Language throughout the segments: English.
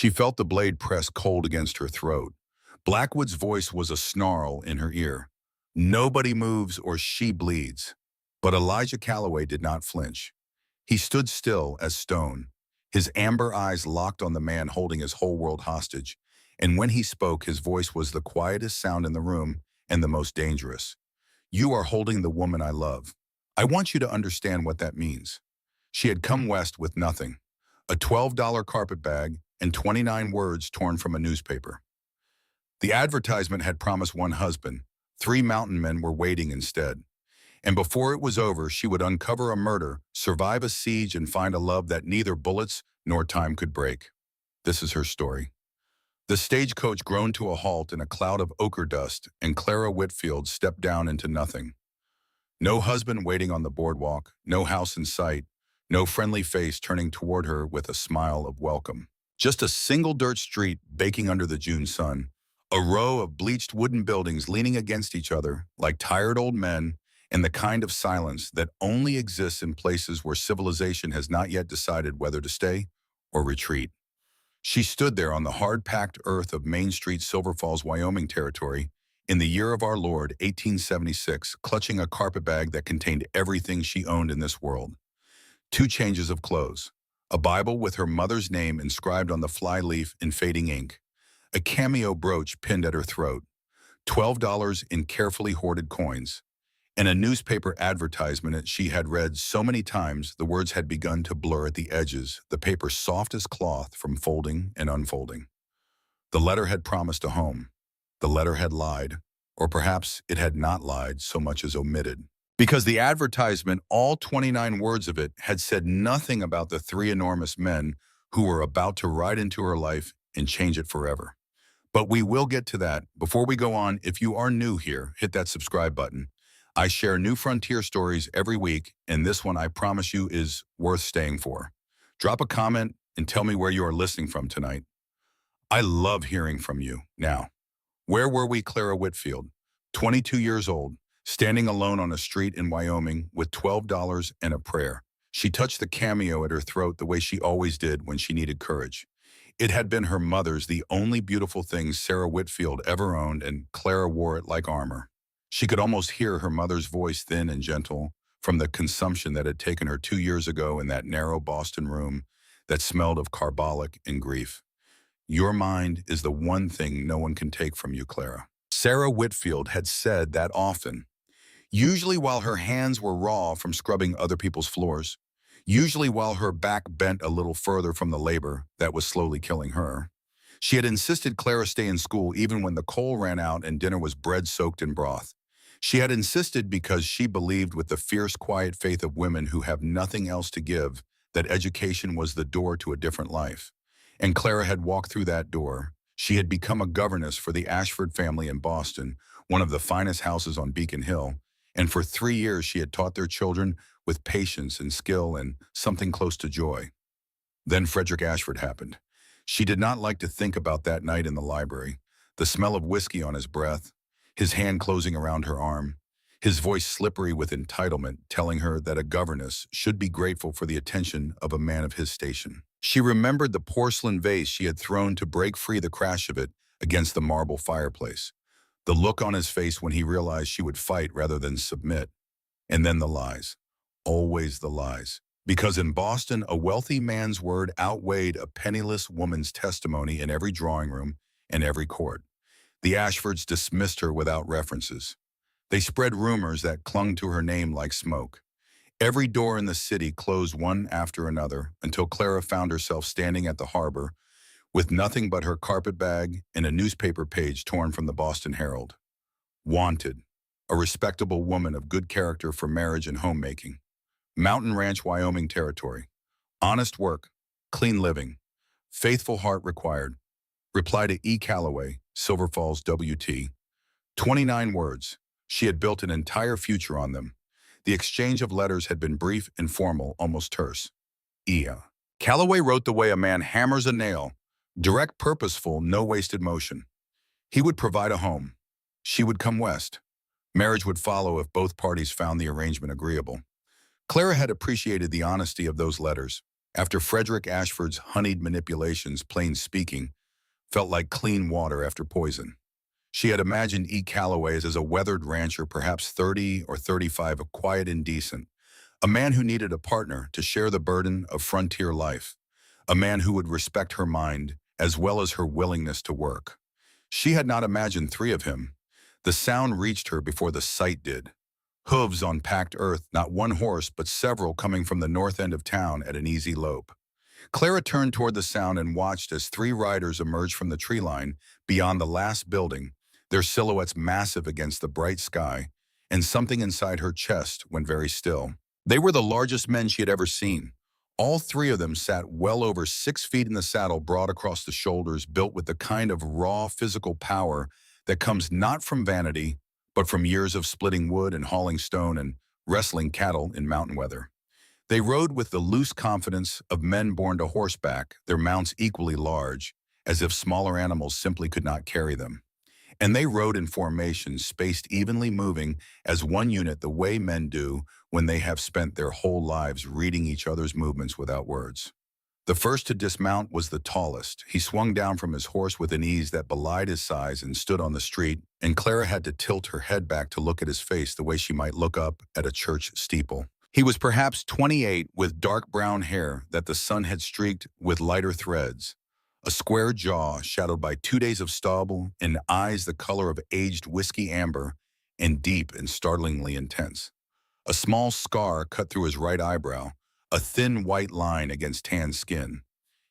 She felt the blade press cold against her throat. Blackwood's voice was a snarl in her ear. Nobody moves or she bleeds. But Elijah Calloway did not flinch. He stood still as stone, his amber eyes locked on the man holding his whole world hostage. And when he spoke, his voice was the quietest sound in the room and the most dangerous. You are holding the woman I love. I want you to understand what that means. She had come west with nothing. A $12 carpet bag and 29 words torn from a newspaper. The advertisement had promised one husband. 3 mountain men were waiting instead. And before it was over, she would uncover a murder, survive a siege, and find a love that neither bullets nor time could break. This is her story. The stagecoach groaned to a halt in a cloud of ochre dust, and Clara Whitfield stepped down into nothing. No husband waiting on the boardwalk, no house in sight, no friendly face turning toward her with a smile of welcome. Just a single dirt street baking under the June sun, a row of bleached wooden buildings leaning against each other like tired old men, and the kind of silence that only exists in places where civilization has not yet decided whether to stay or retreat. She stood there on the hard-packed earth of Main Street, Silver Falls, Wyoming territory, in the year of our Lord, 1876, clutching a carpet bag that contained everything she owned in this world. 2 changes of clothes, a Bible with her mother's name inscribed on the flyleaf in fading ink, a cameo brooch pinned at her throat, $12 in carefully hoarded coins, and a newspaper advertisement that she had read so many times the words had begun to blur at the edges, the paper soft as cloth from folding and unfolding. The letter had promised a home. The letter had lied, or perhaps it had not lied so much as omitted. Because the advertisement, all 29 words of it, had said nothing about the 3 enormous men who were about to ride into her life and change it forever. But we will get to that. Before we go on, if you are new here, hit that subscribe button. I share new frontier stories every week, and this one I promise you is worth staying for. Drop a comment and tell me where you are listening from tonight. I love hearing from you. Now, where were we, Clara Whitfield, 22 years old, standing alone on a street in Wyoming with $12 and a prayer? She touched the cameo at her throat the way she always did when she needed courage. It had been her mother's, the only beautiful thing Sarah Whitfield ever owned, and Clara wore it like armor. She could almost hear her mother's voice, thin and gentle, from the consumption that had taken her 2 years ago in that narrow Boston room that smelled of carbolic and grief. Your mind is the one thing no one can take from you, Clara. Sarah Whitfield had said that often, usually while her hands were raw from scrubbing other people's floors, usually while her back bent a little further from the labor that was slowly killing her. She had insisted Clara stay in school even when the coal ran out and dinner was bread soaked in broth. She had insisted because she believed with the fierce, quiet faith of women who have nothing else to give that education was the door to a different life. And Clara had walked through that door. She had become a governess for the Ashford family in Boston, one of the finest houses on Beacon Hill, and for 3 years she had taught their children with patience and skill and something close to joy. Then Frederick Ashford happened. She did not like to think about that night in the library, the smell of whiskey on his breath, his hand closing around her arm, his voice slippery with entitlement, telling her that a governess should be grateful for the attention of a man of his station. She remembered the porcelain vase she had thrown to break free the crash of it against the marble fireplace, the look on his face when he realized she would fight rather than submit, and then the lies, always the lies. Because in Boston, a wealthy man's word outweighed a penniless woman's testimony in every drawing room and every court. The Ashfords dismissed her without references. They spread rumors that clung to her name like smoke. Every door in the city closed one after another until Clara found herself standing at the harbor with nothing but her carpet bag and a newspaper page torn from the Boston Herald. Wanted, a respectable woman of good character for marriage and homemaking. Mountain Ranch, Wyoming territory. Honest work, clean living, faithful heart required. Reply to E. Calloway, Silver Falls, WT. 29 words. She had built an entire future on them. The exchange of letters had been brief, informal, almost terse. E. Calloway wrote the way a man hammers a nail, direct, purposeful, no wasted motion. He would provide a home. She would come west. Marriage would follow if both parties found the arrangement agreeable. Clara had appreciated the honesty of those letters. After Frederick Ashford's honeyed manipulations, plain speaking, felt like clean water after poison. She had imagined E. Calloway as a weathered rancher, perhaps 30 or 35, a quiet and decent, a man who needed a partner to share the burden of frontier life, a man who would respect her mind as well as her willingness to work. She had not imagined three of him. The sound reached her before the sight did. Hooves on packed earth, not one horse, but several coming from the north end of town at an easy lope. Clara turned toward the sound and watched as three riders emerged from the tree line beyond the last building, their silhouettes massive against the bright sky, and something inside her chest went very still. They were the largest men she had ever seen. All three of them sat well over 6 feet in the saddle, broad across the shoulders, built with the kind of raw physical power that comes not from vanity, but from years of splitting wood and hauling stone and wrestling cattle in mountain weather. They rode with the loose confidence of men born to horseback, their mounts equally large, as if smaller animals simply could not carry them. And they rode in formation, spaced evenly, moving as one unit the way men do when they have spent their whole lives reading each other's movements without words. The first to dismount was the tallest. He swung down from his horse with an ease that belied his size and stood on the street, and Clara had to tilt her head back to look at his face the way she might look up at a church steeple. He was perhaps 28, with dark brown hair that the sun had streaked with lighter threads, a square jaw shadowed by 2 days of stubble, and eyes the color of aged whiskey amber, and deep and startlingly intense. A small scar cut through his right eyebrow, a thin white line against tan skin.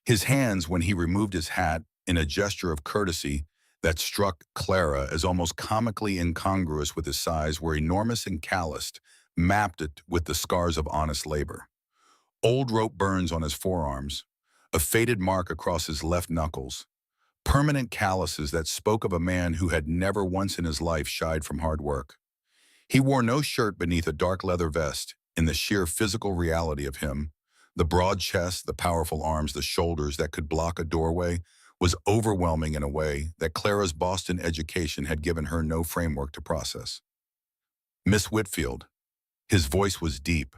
His hands, when he removed his hat, in a gesture of courtesy that struck Clara as almost comically incongruous with his size, were enormous and calloused, mapped it with the scars of honest labor. Old rope burns on his forearms, a faded mark across his left knuckles, permanent calluses that spoke of a man who had never once in his life shied from hard work. He wore no shirt beneath a dark leather vest. In the sheer physical reality of him, the broad chest, the powerful arms, the shoulders that could block a doorway, was overwhelming in a way that Clara's Boston education had given her no framework to process. Miss Whitfield. His voice was deep,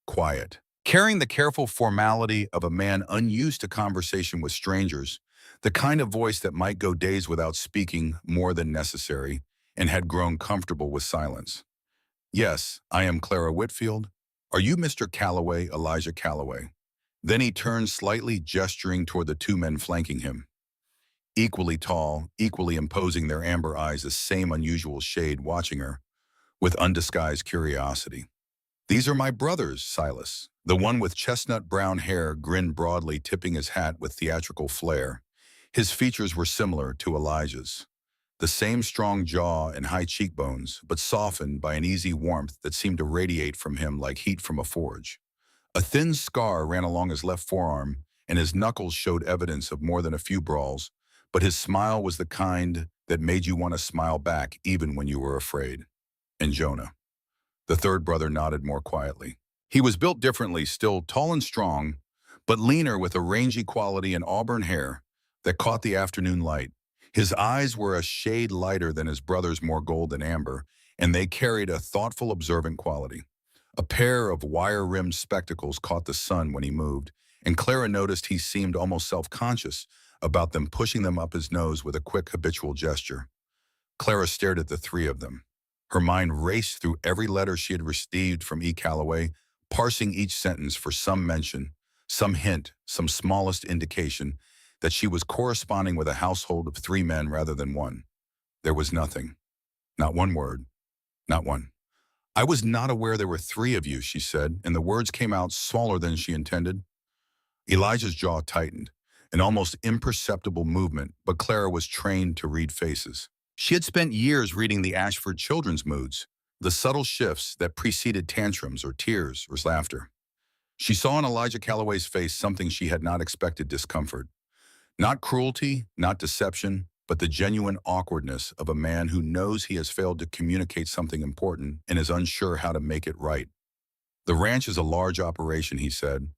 quiet, carrying the careful formality of a man unused to conversation with strangers, the kind of voice that might go days without speaking more than necessary, and had grown comfortable with silence. Yes, I am Clara Whitfield. Are you Mr. Calloway, Elijah Calloway? Then he turned slightly, gesturing toward the two men flanking him. Equally tall, equally imposing, their amber eyes the same unusual shade, watching her with undisguised curiosity. These are my brothers, Silas. The one with chestnut brown hair grinned broadly, tipping his hat with theatrical flair. His features were similar to Elijah's. The same strong jaw and high cheekbones, but softened by an easy warmth that seemed to radiate from him like heat from a forge. A thin scar ran along his left forearm, and his knuckles showed evidence of more than a few brawls, but his smile was the kind that made you want to smile back even when you were afraid. And Jonah. The third brother nodded more quietly. He was built differently, still tall and strong, but leaner, with a rangy quality and auburn hair that caught the afternoon light. His eyes were a shade lighter than his brother's, more gold than amber, and they carried a thoughtful, observant quality. A pair of wire-rimmed spectacles caught the sun when he moved, and Clara noticed he seemed almost self-conscious about them, pushing them up his nose with a quick, habitual gesture. Clara stared at the three of them. Her mind raced through every letter she had received from E. Calloway, parsing each sentence for some mention, some hint, some smallest indication that she was corresponding with a household of three men rather than one. There was nothing. Not one word. Not one. I was not aware there were three of you, she said, and the words came out smaller than she intended. Elijah's jaw tightened, an almost imperceptible movement, but Clara was trained to read faces. She had spent years reading the Ashford children's moods, the subtle shifts that preceded tantrums or tears or laughter. She saw in Elijah Calloway's face something she had not expected: discomfort. Not cruelty, not deception, but the genuine awkwardness of a man who knows he has failed to communicate something important and is unsure how to make it right. The ranch is a large operation, he said.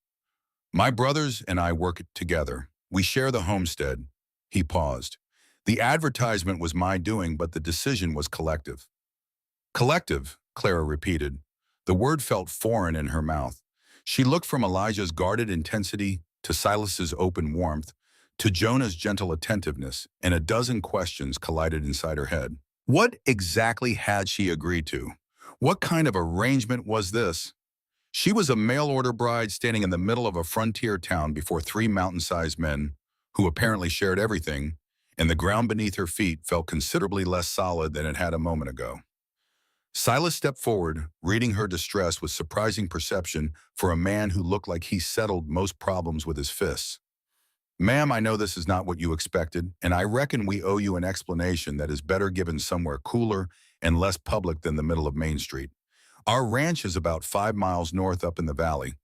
My brothers and I work together. We share the homestead. He paused. The advertisement was my doing, but the decision was collective. Collective, Clara repeated. The word felt foreign in her mouth. She looked from Elijah's guarded intensity to Silas's open warmth to Jonah's gentle attentiveness, and a dozen questions collided inside her head. What exactly had she agreed to? What kind of arrangement was this? She was a mail-order bride standing in the middle of a frontier town before three mountain-sized men who apparently shared everything, and the ground beneath her feet felt considerably less solid than it had a moment ago. Silas stepped forward, reading her distress with surprising perception for a man who looked like he settled most problems with his fists. Ma'am, I know this is not what you expected, and I reckon we owe you an explanation that is better given somewhere cooler and less public than the middle of Main Street. Our ranch is about 5 miles north up in the valley.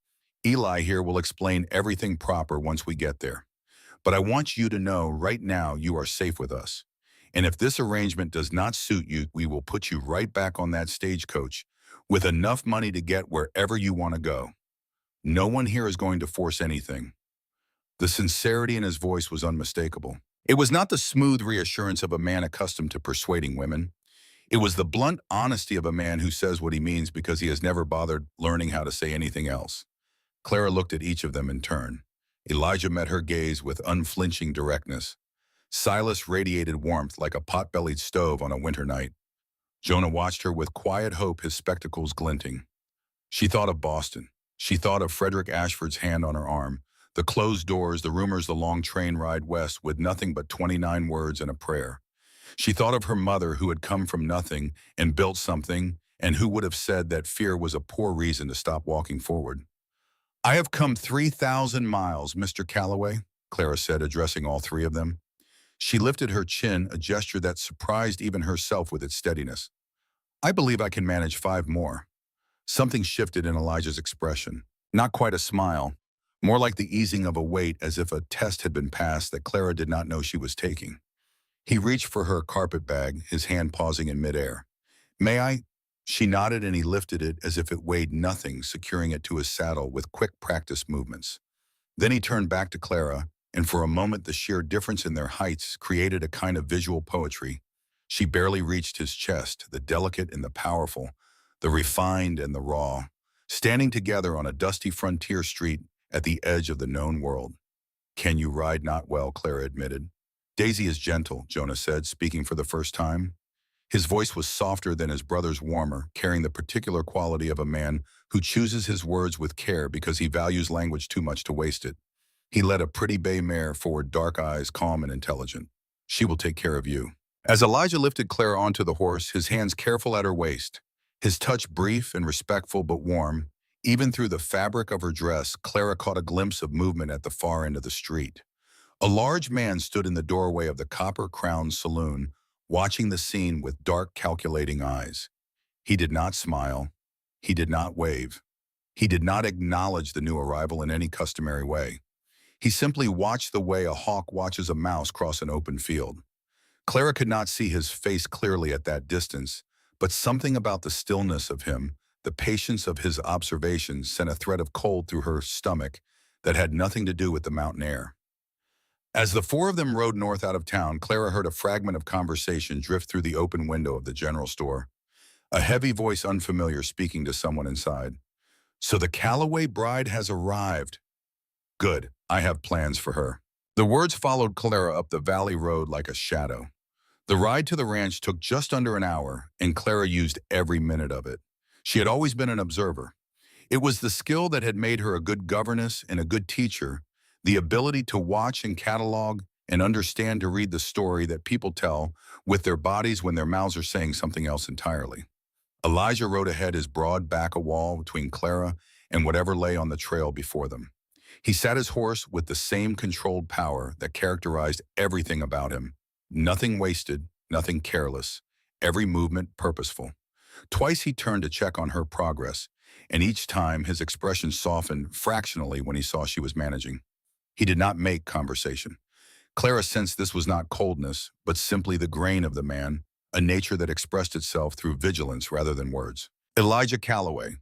Eli here will explain everything proper once we get there. But I want you to know right now you are safe with us. And if this arrangement does not suit you, we will put you right back on that stagecoach with enough money to get wherever you want to go. No one here is going to force anything. The sincerity in his voice was unmistakable. It was not the smooth reassurance of a man accustomed to persuading women. It was the blunt honesty of a man who says what he means because he has never bothered learning how to say anything else. Clara looked at each of them in turn. Elijah met her gaze with unflinching directness. Silas radiated warmth like a pot-bellied stove on a winter night. Jonah watched her with quiet hope, his spectacles glinting. She thought of Boston. She thought of Frederick Ashford's hand on her arm, the closed doors, the rumors, the long train ride west with nothing but 29 words and a prayer. She thought of her mother who had come from nothing and built something, and who would have said that fear was a poor reason to stop walking forward. I have come 3,000 miles, Mr. Calloway, Clara said, addressing all three of them. She lifted her chin, a gesture that surprised even herself with its steadiness. I believe I can manage 5 more. Something shifted in Elijah's expression. Not quite a smile, more like the easing of a weight as if a test had been passed that Clara did not know she was taking. He reached for her carpet bag, his hand pausing in midair. May I? She nodded and he lifted it as if it weighed nothing, securing it to his saddle with quick practice movements. Then he turned back to Clara, and for a moment the sheer difference in their heights created a kind of visual poetry. She barely reached his chest, the delicate and the powerful, the refined and the raw, standing together on a dusty frontier street at the edge of the known world. Can you ride not well, Clara admitted. Daisy is gentle, Jonah said, speaking for the first time. His voice was softer than his brother's, warmer, carrying the particular quality of a man who chooses his words with care because he values language too much to waste it. He led a pretty bay mare forward, dark eyes, calm and intelligent. She will take care of you. As Elijah lifted Clara onto the horse, his hands careful at her waist, his touch brief and respectful but warm, even through the fabric of her dress, Clara caught a glimpse of movement at the far end of the street. A large man stood in the doorway of the copper-crowned saloon, watching the scene with dark, calculating eyes. He did not smile. He did not wave. He did not acknowledge the new arrival in any customary way. He simply watched the way a hawk watches a mouse cross an open field. Clara could not see his face clearly at that distance, but something about the stillness of him, the patience of his observations, sent a thread of cold through her stomach that had nothing to do with the mountain air. As the four of them rode north out of town, Clara heard a fragment of conversation drift through the open window of the general store. A heavy voice, unfamiliar, speaking to someone inside. So the Calloway bride has arrived. Good, I have plans for her. The words followed Clara up the valley road like a shadow. The ride to the ranch took just under an hour, and Clara used every minute of it. She had always been an observer. It was the skill that had made her a good governess and a good teacher, the ability to watch and catalog and understand to read the story that people tell with their bodies when their mouths are saying something else entirely. Elijah rode ahead, his broad back a wall between Clara and whatever lay on the trail before them. He sat his horse with the same controlled power that characterized everything about him. Nothing wasted, nothing careless, every movement purposeful. Twice he turned to check on her progress, and each time his expression softened fractionally when he saw she was managing. He did not make conversation. Clara sensed this was not coldness, but simply the grain of the man, a nature that expressed itself through vigilance rather than words. Elijah Calloway.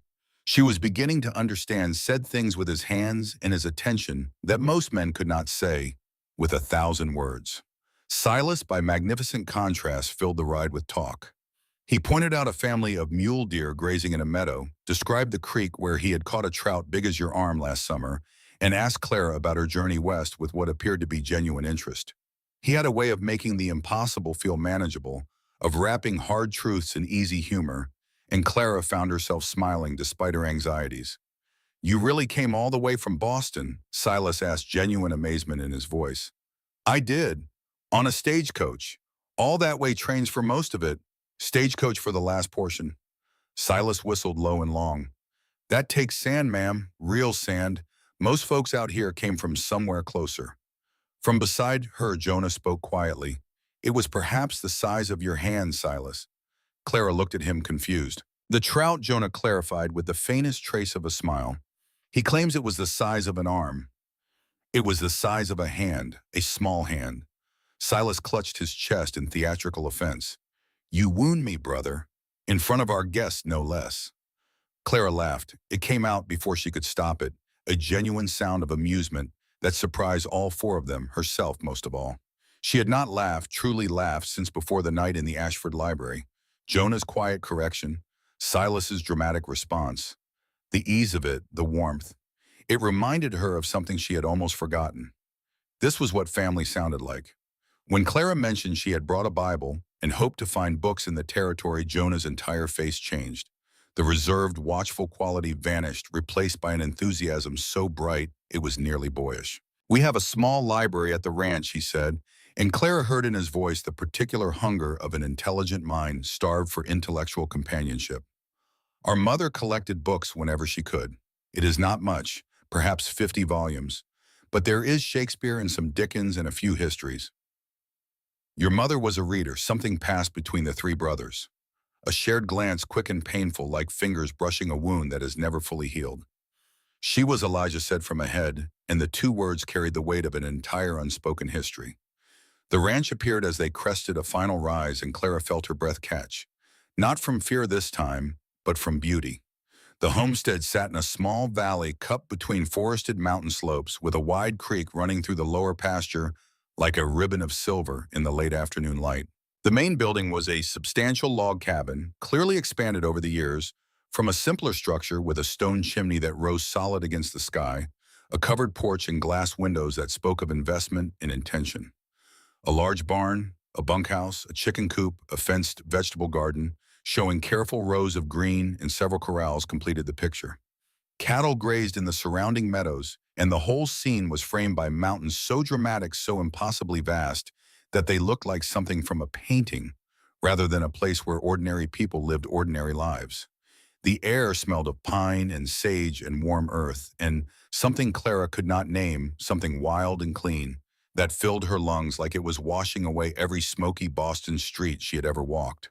She was beginning to understand, said things with his hands and his attention that most men could not say with 1,000 words. Silas, by magnificent contrast, filled the ride with talk. He pointed out a family of mule deer grazing in a meadow, described the creek where he had caught a trout big as your arm last summer, and asked Clara about her journey west with what appeared to be genuine interest. He had a way of making the impossible feel manageable, of wrapping hard truths in easy humor, and Clara found herself smiling despite her anxieties. "You really came all the way from Boston?" Silas asked, genuine amazement in his voice. "I did. On a stagecoach. All that way trains for most of it. Stagecoach for the last portion." Silas whistled low and long. "That takes sand, ma'am. Real sand. Most folks out here came from somewhere closer." From beside her, Jonah spoke quietly. "It was perhaps the size of your hand, Silas." Clara looked at him confused. "The trout," Jonah clarified with the faintest trace of a smile. "He claims it was the size of an arm. It was the size of a hand, a small hand." Silas clutched his chest in theatrical offense. "You wound me, brother. In front of our guests, no less." Clara laughed. It came out before she could stop it, a genuine sound of amusement that surprised all four of them, herself most of all. She had not laughed, truly laughed, since before the night in the Ashford Library. Jonah's quiet correction, Silas's dramatic response. The ease of it, the warmth. It reminded her of something she had almost forgotten. This was what family sounded like. When Clara mentioned she had brought a Bible and hoped to find books in the territory, Jonah's entire face changed. The reserved, watchful quality vanished, replaced by an enthusiasm so bright it was nearly boyish. "We have a small library at the ranch," he said, and Clara heard in his voice the particular hunger of an intelligent mind starved for intellectual companionship. "Our mother collected books whenever she could. It is not much, perhaps 50 volumes, but there is Shakespeare and some Dickens and a few histories." Your mother was a reader. Something passed between the three brothers. A shared glance, quick and painful, like fingers brushing a wound that is never fully healed. "She was," Elijah said from ahead, and the two words carried the weight of an entire unspoken history. The ranch appeared as they crested a final rise, and Clara felt her breath catch. Not from fear this time, but from beauty. The homestead sat in a small valley cupped between forested mountain slopes, with a wide creek running through the lower pasture like a ribbon of silver in the late afternoon light. The main building was a substantial log cabin, clearly expanded over the years, from a simpler structure with a stone chimney that rose solid against the sky, a covered porch and glass windows that spoke of investment and intention. A large barn, a bunkhouse, a chicken coop, a fenced vegetable garden, showing careful rows of green and several corrals completed the picture. Cattle grazed in the surrounding meadows, and the whole scene was framed by mountains so dramatic, so impossibly vast, that they looked like something from a painting, rather than a place where ordinary people lived ordinary lives. The air smelled of pine and sage and warm earth, and something Clara could not name, something wild and clean, that filled her lungs like it was washing away every smoky Boston street she had ever walked.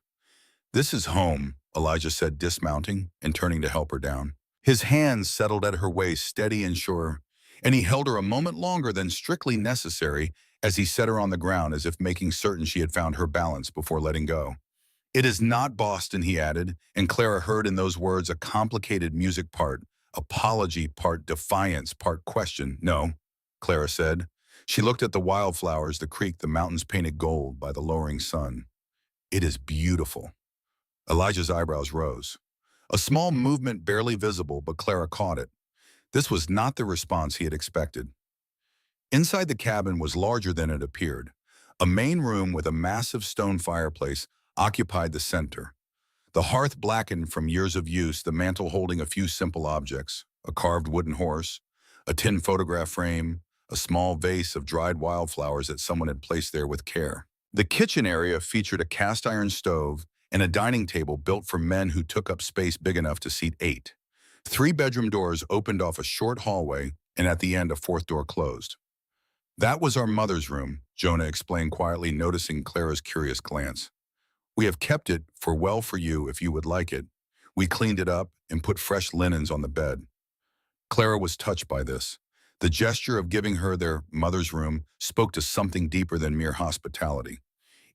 "This is home," Elijah said, dismounting and turning to help her down. His hands settled at her waist, steady and sure, and he held her a moment longer than strictly necessary as he set her on the ground, as if making certain she had found her balance before letting go. "It is not Boston," he added, and Clara heard in those words a complicated music part, apology part defiance part question. "No," Clara said. She looked at the wildflowers, the creek, the mountains painted gold by the lowering sun. "It is beautiful." Elijah's eyebrows rose. A small movement barely visible, but Clara caught it. This was not the response he had expected. Inside the cabin was larger than it appeared. A main room with a massive stone fireplace occupied the center. The hearth blackened from years of use, the mantel holding a few simple objects, a carved wooden horse, a tin photograph frame, a small vase of dried wildflowers that someone had placed there with care. The kitchen area featured a cast iron stove and a dining table built for men who took up space big enough to seat 8. 3 bedroom doors opened off a short hallway, and at the end a fourth door closed. "That was our mother's room," Jonah explained quietly, noticing Clara's curious glance. "We have kept it for you if you would like it. We cleaned it up and put fresh linens on the bed." Clara was touched by this. The gesture of giving her their mother's room spoke to something deeper than mere hospitality.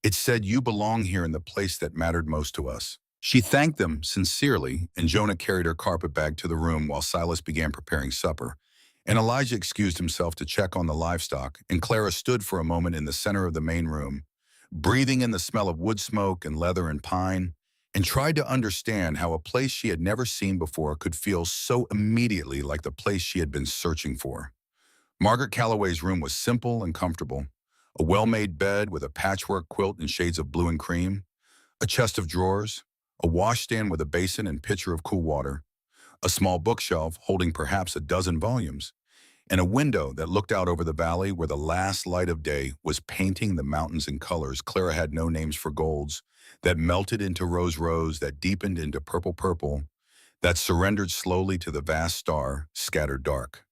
It said, "You belong here in the place that mattered most to us." She thanked them sincerely, and Jonah carried her carpet bag to the room while Silas began preparing supper, and Elijah excused himself to check on the livestock, and Clara stood for a moment in the center of the main room, breathing in the smell of wood smoke and leather and pine, and tried to understand how a place she had never seen before could feel so immediately like the place she had been searching for. Margaret Calloway's room was simple and comfortable. A well-made bed with a patchwork quilt in shades of blue and cream, a chest of drawers, a washstand with a basin and pitcher of cool water, a small bookshelf holding perhaps a dozen volumes, and a window that looked out over the valley where the last light of day was painting the mountains in colors Clara had no names for golds, that melted into rose, that deepened into purple, that surrendered slowly to the vast star, scattered dark.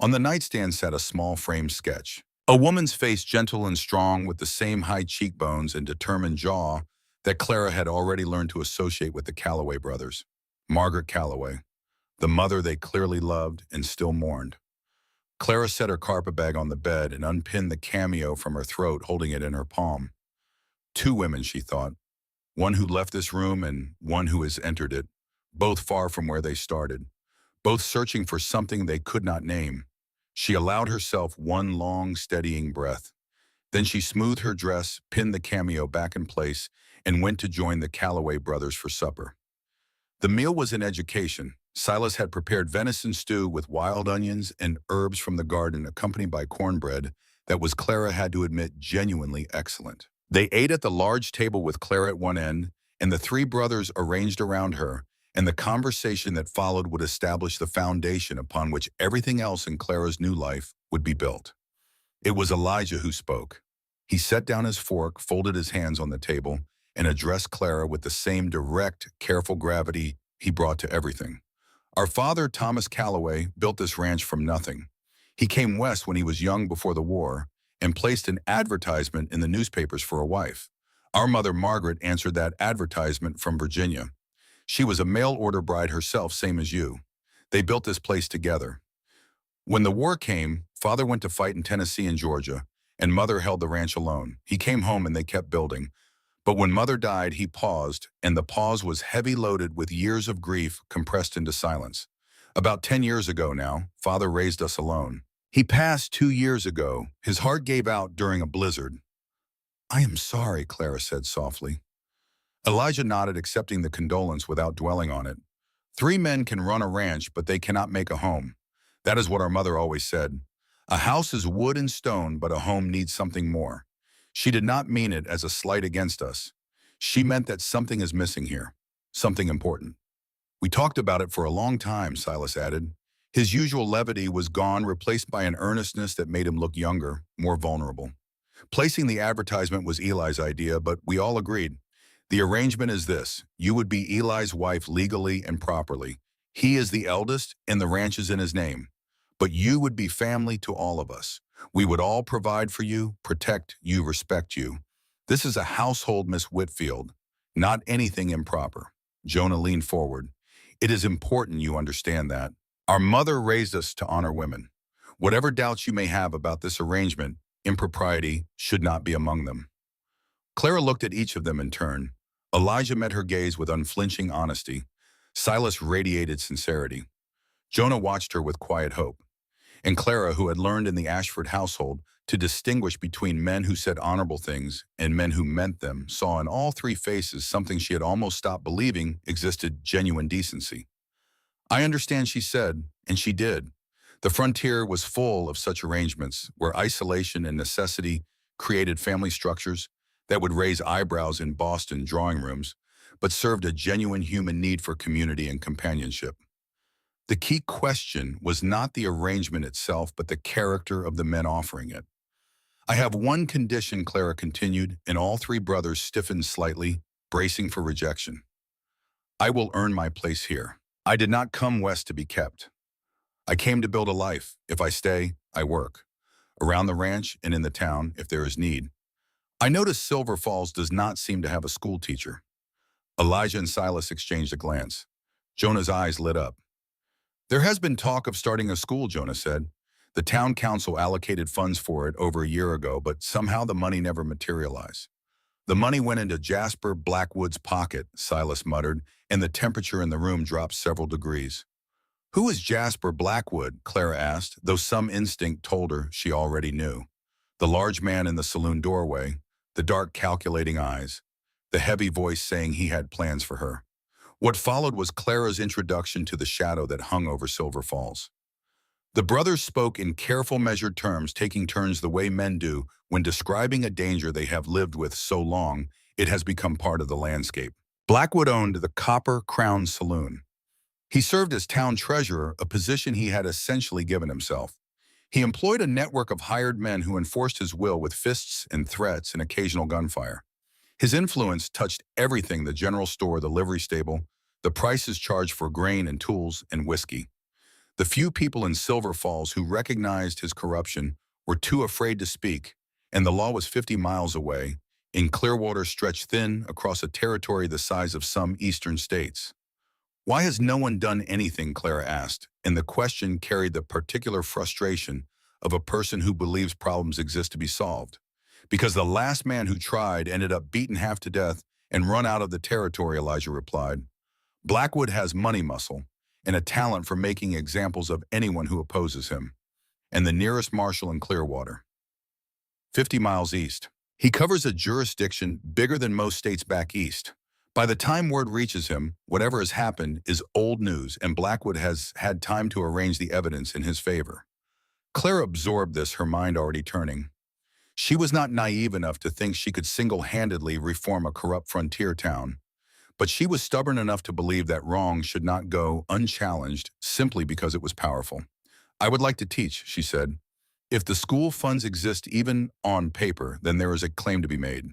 On the nightstand sat a small framed sketch. A woman's face gentle and strong with the same high cheekbones and determined jaw that Clara had already learned to associate with the Calloway brothers. Margaret Calloway, the mother they clearly loved and still mourned. Clara set her carpetbag on the bed and unpinned the cameo from her throat, holding it in her palm. Two women, she thought, one who left this room and one who has entered it, both far from where they started, both searching for something they could not name. She allowed herself one long, steadying breath. Then she smoothed her dress, pinned the cameo back in place, and went to join the Calloway brothers for supper. The meal was an education. Silas had prepared venison stew with wild onions and herbs from the garden, accompanied by cornbread that was, Clara had to admit, genuinely excellent. They ate at the large table with Clara at one end, and the three brothers arranged around her, and the conversation that followed would establish the foundation upon which everything else in Clara's new life would be built. It was Elijah who spoke. He set down his fork, folded his hands on the table, and addressed Clara with the same direct, careful gravity he brought to everything. Our father, Thomas Calloway, built this ranch from nothing. He came west when he was young before the war and placed an advertisement in the newspapers for a wife. Our mother, Margaret, answered that advertisement from Virginia. She was a mail-order bride herself, same as you. They built this place together. When the war came, father went to fight in Tennessee and Georgia, and mother held the ranch alone. He came home and they kept building. But when mother died, he paused, and the pause was heavy loaded with years of grief compressed into silence. About 10 years ago now, father raised us alone. He passed 2 years ago. His heart gave out during a blizzard. I am sorry, Clara said softly. Elijah nodded, accepting the condolence without dwelling on it. 3 men can run a ranch, but they cannot make a home. That is what our mother always said. A house is wood and stone, but a home needs something more. She did not mean it as a slight against us. She meant that something is missing here, something important. We talked about it for a long time, Silas added. His usual levity was gone, replaced by an earnestness that made him look younger, more vulnerable. Placing the advertisement was Eli's idea, but we all agreed. The arrangement is this. You would be Eli's wife legally and properly. He is the eldest, and the ranch is in his name. But you would be family to all of us. We would all provide for you, protect you, respect you. This is a household, Miss Whitfield, not anything improper. Jonah leaned forward. It is important you understand that. Our mother raised us to honor women. Whatever doubts you may have about this arrangement, impropriety should not be among them. Clara looked at each of them in turn. Elijah met her gaze with unflinching honesty. Silas radiated sincerity. Jonah watched her with quiet hope. And Clara, who had learned in the Ashford household to distinguish between men who said honorable things and men who meant them, saw in all 3 faces something she had almost stopped believing existed: genuine decency. I understand, she said, and she did. The frontier was full of such arrangements where isolation and necessity created family structures that would raise eyebrows in Boston drawing rooms, but served a genuine human need for community and companionship. The key question was not the arrangement itself, but the character of the men offering it. I have one condition, Clara continued, and all 3 brothers stiffened slightly, bracing for rejection. I will earn my place here. I did not come west to be kept. I came to build a life. If I stay, I work. Around the ranch and in the town, if there is need. I notice Silver Falls does not seem to have a school teacher. Elijah and Silas exchanged a glance. Jonah's eyes lit up. There has been talk of starting a school, Jonah said. The town council allocated funds for it over a year ago, but somehow the money never materialized. The money went into Jasper Blackwood's pocket, Silas muttered, and the temperature in the room dropped several degrees. Who is Jasper Blackwood? Clara asked, though some instinct told her she already knew. The large man in the saloon doorway, the dark calculating eyes, the heavy voice saying he had plans for her. What followed was Clara's introduction to the shadow that hung over Silver Falls. The brothers spoke in careful, measured terms, taking turns the way men do when describing a danger they have lived with so long it has become part of the landscape. Blackwood owned the Copper Crown Saloon. He served as town treasurer, a position he had essentially given himself. He employed a network of hired men who enforced his will with fists and threats and occasional gunfire. His influence touched everything: the general store, the livery stable, the prices charged for grain and tools and whiskey. The few people in Silver Falls who recognized his corruption were too afraid to speak, and the law was 50 miles away, in Clearwater stretched thin across a territory the size of some eastern states. "Why has no one done anything?" Clara asked, and the question carried the particular frustration of a person who believes problems exist to be solved. "Because the last man who tried ended up beaten half to death and run out of the territory," Elijah replied. "Blackwood has money muscle and a talent for making examples of anyone who opposes him. And the nearest marshal in Clearwater, 50 miles east. He covers a jurisdiction bigger than most states back east. By the time word reaches him, whatever has happened is old news, and Blackwood has had time to arrange the evidence in his favor." Clara absorbed this, her mind already turning. She was not naive enough to think she could single-handedly reform a corrupt frontier town, but she was stubborn enough to believe that wrong should not go unchallenged simply because it was powerful. "I would like to teach," she said. "If the school funds exist even on paper, then there is a claim to be made.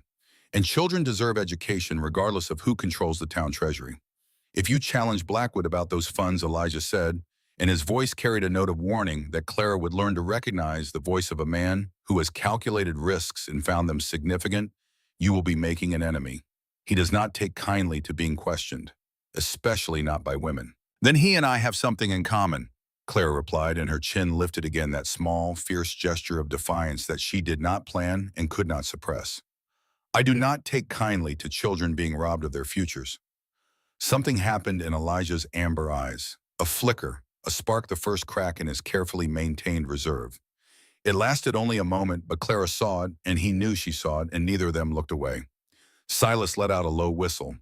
And children deserve education regardless of who controls the town treasury. If you challenge Blackwood about those funds," Elijah said, and his voice carried a note of warning that Clara would learn to recognize: the voice of a man who has calculated risks and found them significant, "you will be making an enemy. He does not take kindly to being questioned, especially not by women." "Then he and I have something in common," Clara replied, and her chin lifted again, that small, fierce gesture of defiance that she did not plan and could not suppress. "I do not take kindly to children being robbed of their futures." Something happened in Elijah's amber eyes. A flicker, a spark, the first crack in his carefully maintained reserve. It lasted only a moment, but Clara saw it, and he knew she saw it, and neither of them looked away. Silas let out a low whistle.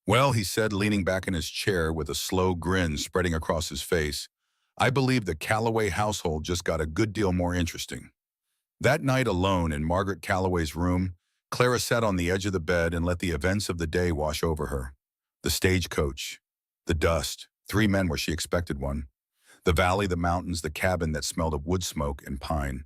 "Well," he said, leaning back in his chair with a slow grin spreading across his face, "I believe the Calloway household just got a good deal more interesting." That night, alone in Margaret Calloway's room, Clara sat on the edge of the bed and let the events of the day wash over her. The stagecoach, the dust, 3 men where she expected one, the valley, the mountains, the cabin that smelled of wood smoke and pine,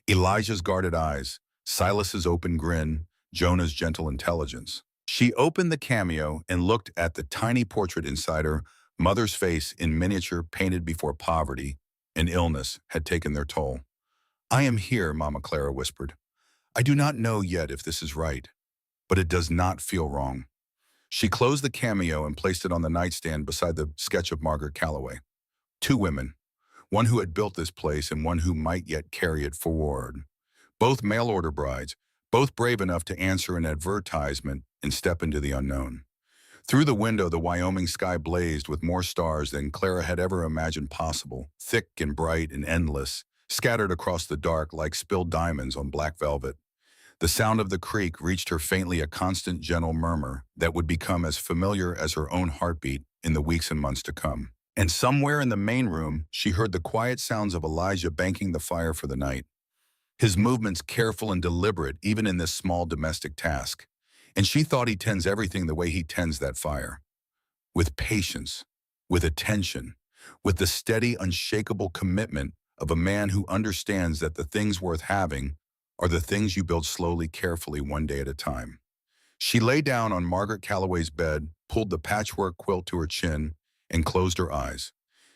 Elijah's guarded eyes, Silas's open grin, Jonah's gentle intelligence. She opened the cameo and looked at the tiny portrait inside her mother's face in miniature, painted before poverty and illness had taken their toll. "I am here," Mama Clara whispered. "I do not know yet if this is right, but it does not feel wrong." She closed the cameo and placed it on the nightstand beside the sketch of Margaret Calloway. 2 women, one who had built this place and one who might yet carry it forward. Both mail-order brides, both brave enough to answer an advertisement and step into the unknown. Through the window, the Wyoming sky blazed with more stars than Clara had ever imagined possible, thick and bright and endless, scattered across the dark like spilled diamonds on black velvet. The sound of the creek reached her faintly, a constant, gentle murmur that would become as familiar as her own heartbeat in the weeks and months to come. And somewhere in the main room, she heard the quiet sounds of Elijah banking the fire for the night. His movements careful and deliberate even in this small domestic task. And she thought he tends everything the way he tends that fire. With patience, with attention, with the steady, unshakable commitment of a man who understands that the things worth having are the things you build slowly, carefully, one day at a time. She lay down on Margaret Calloway's bed, pulled the patchwork quilt to her chin, and closed her eyes.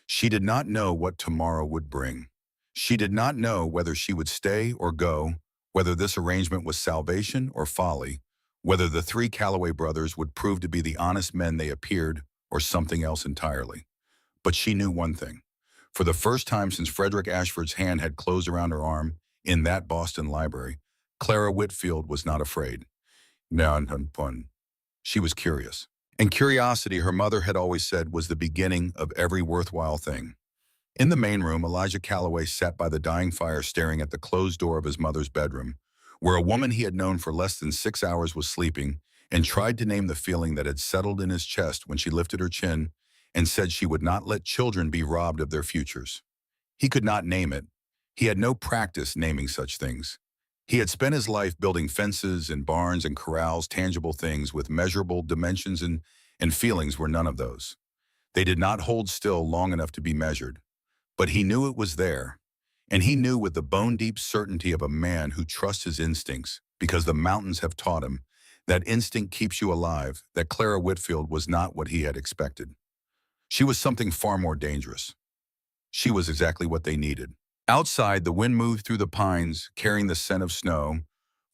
She did not know what tomorrow would bring. She did not know whether she would stay or go, whether this arrangement was salvation or folly, whether the 3 Calloway brothers would prove to be the honest men they appeared or something else entirely. But she knew one thing. For the first time since Frederick Ashford's hand had closed around her arm in that Boston library, Clara Whitfield was not afraid. She was curious. And curiosity, her mother had always said, was the beginning of every worthwhile thing. In the main room, Elijah Calloway sat by the dying fire staring at the closed door of his mother's bedroom, where a woman he had known for less than 6 hours was sleeping, and tried to name the feeling that had settled in his chest when she lifted her chin and said she would not let children be robbed of their futures. He could not name it. He had no practice naming such things. He had spent his life building fences and barns and corrals, tangible things with measurable dimensions, and feelings were none of those. They did not hold still long enough to be measured. But he knew it was there. And he knew with the bone-deep certainty of a man who trusts his instincts, because the mountains have taught him, that instinct keeps you alive, that Clara Whitfield was not what he had expected. She was something far more dangerous. She was exactly what they needed. Outside, the wind moved through the pines, carrying the scent of snow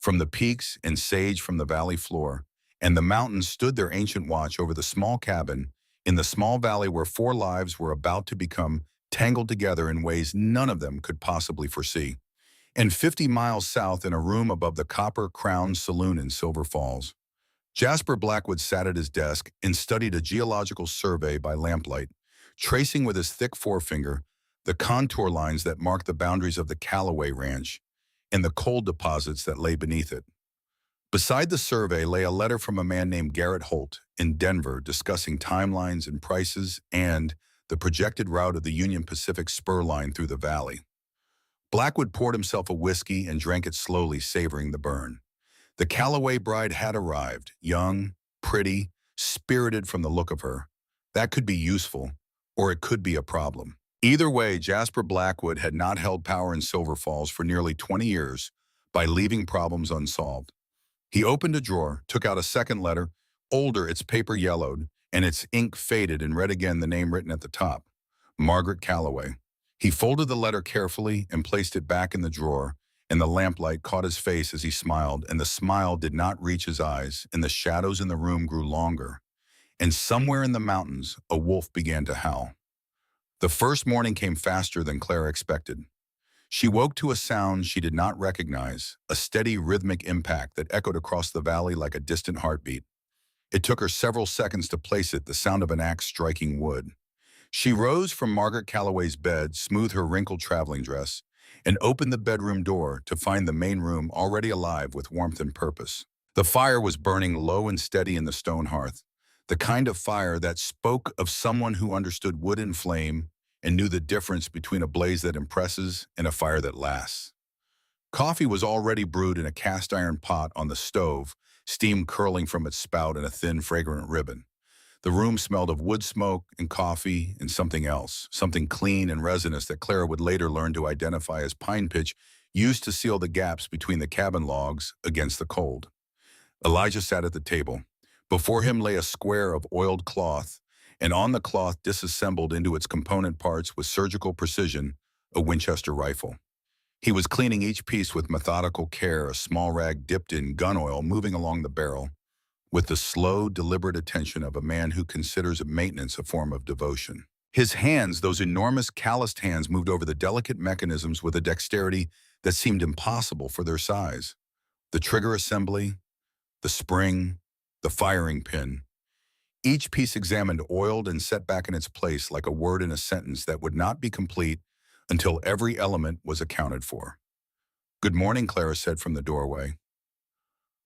from the peaks and sage from the valley floor, and the mountains stood their ancient watch over the small cabin in the small valley where four lives were about to become tangled together in ways none of them could possibly foresee. And 50 miles south, in a room above the copper-crowned saloon in Silver Falls, Jasper Blackwood sat at his desk and studied a geological survey by lamplight, tracing with his thick forefinger the contour lines that marked the boundaries of the Callaway Ranch and the coal deposits that lay beneath it. Beside the survey lay a letter from a man named Garrett Holt in Denver discussing timelines and prices and the projected route of the Union Pacific spur line through the valley. Blackwood poured himself a whiskey and drank it slowly, savoring the burn. The Callaway bride had arrived, young, pretty, spirited from the look of her. That could be useful, or it could be a problem. Either way, Jasper Blackwood had not held power in Silver Falls for nearly 20 years by leaving problems unsolved. He opened a drawer, took out a second letter, older, its paper yellowed, and its ink faded, and read again the name written at the top, Margaret Callaway. He folded the letter carefully and placed it back in the drawer, and the lamplight caught his face as he smiled, and the smile did not reach his eyes, and the shadows in the room grew longer. And somewhere in the mountains, a wolf began to howl. The first morning came faster than Clara expected. She woke to a sound she did not recognize, a steady rhythmic impact that echoed across the valley like a distant heartbeat. It took her several seconds to place it, the sound of an axe striking wood. She rose from Margaret Callaway's bed, smoothed her wrinkled traveling dress, and opened the bedroom door to find the main room already alive with warmth and purpose. The fire was burning low and steady in the stone hearth, the kind of fire that spoke of someone who understood wood and flame and knew the difference between a blaze that impresses and a fire that lasts. Coffee was already brewed in a cast-iron pot on the stove, steam curling from its spout in a thin, fragrant ribbon. The room smelled of wood smoke and coffee and something else, something clean and resinous that Clara would later learn to identify as pine pitch, used to seal the gaps between the cabin logs against the cold. Elijah sat at the table. Before him lay a square of oiled cloth, and on the cloth, disassembled into its component parts with surgical precision, a Winchester rifle. He was cleaning each piece with methodical care, a small rag dipped in gun oil moving along the barrel, with the slow, deliberate attention of a man who considers maintenance a form of devotion. His hands, those enormous calloused hands, moved over the delicate mechanisms with a dexterity that seemed impossible for their size. The trigger assembly, the spring, the firing pin. Each piece examined, oiled, and set back in its place like a word in a sentence that would not be complete until every element was accounted for. "Good morning," Clara said from the doorway.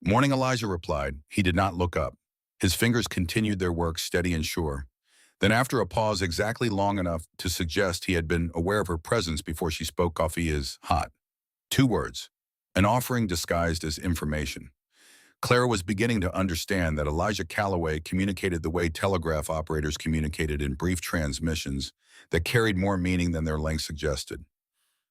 "Morning," Elijah replied. He did not look up. His fingers continued their work, steady and sure. Then, after a pause exactly long enough to suggest he had been aware of her presence before she spoke, "Coffee is hot." 2 words, an offering disguised as information. Clara was beginning to understand that Elijah Callaway communicated the way telegraph operators communicated, in brief transmissions that carried more meaning than their length suggested.